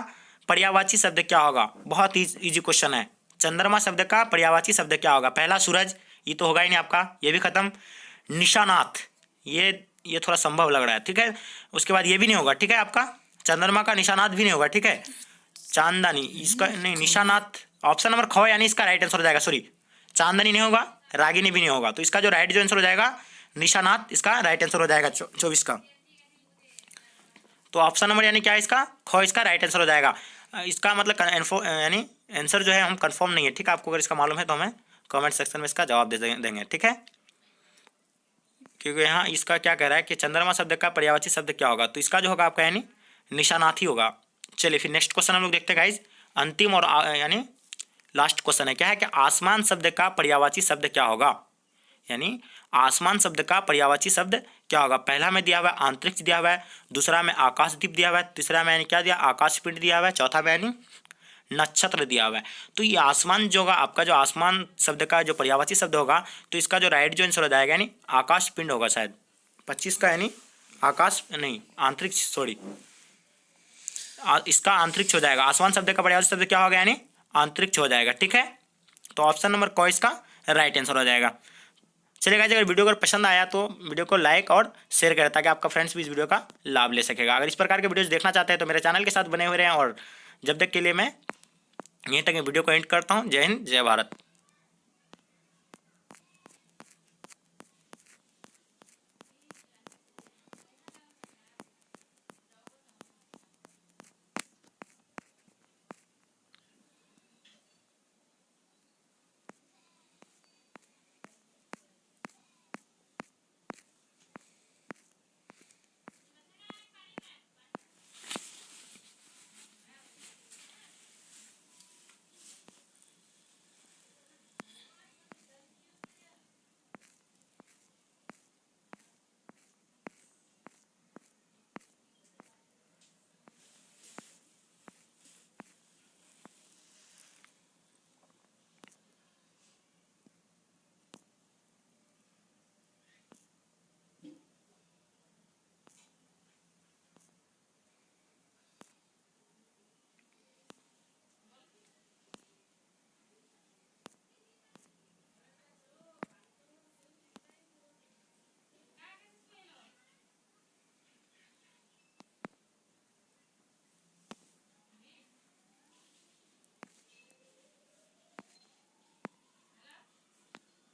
पर्यायवाची शब्द क्या होगा। बहुत इजी क्वेश्चन है, चंद्रमा शब्द का पर्यायवाची शब्द क्या होगा। पहला सूरज, ये तो होगा ही नहीं आपका, ये भी खत्म। निशानाथ, ये थोड़ा संभव लग रहा है, ठीक है। उसके बाद ये भी नहीं होगा, ठीक है, आपका चंद्रमा का निशानाथ भी नहीं होगा, ठीक है। चांदनी इसका नहीं, निशानाथ ऑप्शन नंबर ख यानी इसका राइट आंसर हो जाएगा। सॉरी, चांदनी नहीं होगा, रागिनी भी नहीं होगा। तो इसका जो राइट जो आंसर हो जाएगा निशानाथ, इसका राइट आंसर हो जाएगा 24 का। तो ऑप्शन नंबर यानी क्या है इसका, ख इसका राइट आंसर हो जाएगा। इसका मतलब यानी आंसर जो है हम कंफर्म नहीं है, ठीक है। आपको अगर इसका मालूम है तो हमें कमेंट सेक्शन में इसका जवाब दे देंगे, ठीक है। क्योंकि यहाँ इसका क्या कह रहा है कि चंद्रमा शब्द का पर्यायवाची शब्द क्या होगा, तो इसका जो होगा आपका यानी निशानाथ ही होगा। चलिए फिर नेक्स्ट क्वेश्चन हम लोग देखते हैं गाइज। अंतिम और यानी लास्ट क्वेश्चन है, क्या है कि आसमान शब्द का पर्यायवाची शब्द क्या होगा। यानी आसमान शब्द का पर्यायवाची शब्द क्या होगा। पहला में दिया हुआ है अंतरिक्ष दिया हुआ है, दूसरा में आकाशदीप दिया हुआ है, तीसरा में यानी क्या दिया, आकाशपिंड दिया हुआ है, चौथा में यानी नक्षत्र दिया हुआ है। तो ये आसमान जो होगा आपका, जो आसमान शब्द का जो पर्यायवाची शब्द होगा, तो इसका जो राइट जो आंसर हो जाएगा यानी आकाशपिंड होगा शायद 25 का, यानी आकाश नहीं अंतरिक्ष, सॉरी इसका अंतरिक्ष हो जाएगा। आसमान शब्द का पर्यायवाची शब्द क्या होगा, यानी अंतरिक्ष हो जाएगा, ठीक है। तो ऑप्शन नंबर क इसका राइट आंसर हो जाएगा। चलिए गाइस, अगर वीडियो अगर पसंद आया तो वीडियो को लाइक और शेयर करें, ताकि आपका फ्रेंड्स भी इस वीडियो का लाभ ले सकेगा। अगर इस प्रकार के वीडियोस देखना चाहते हैं तो मेरे चैनल के साथ बने हुए रहें, और जब तक के लिए मैं यहीं तक वीडियो को एंड करता हूँ। जय हिंद, जय भारत।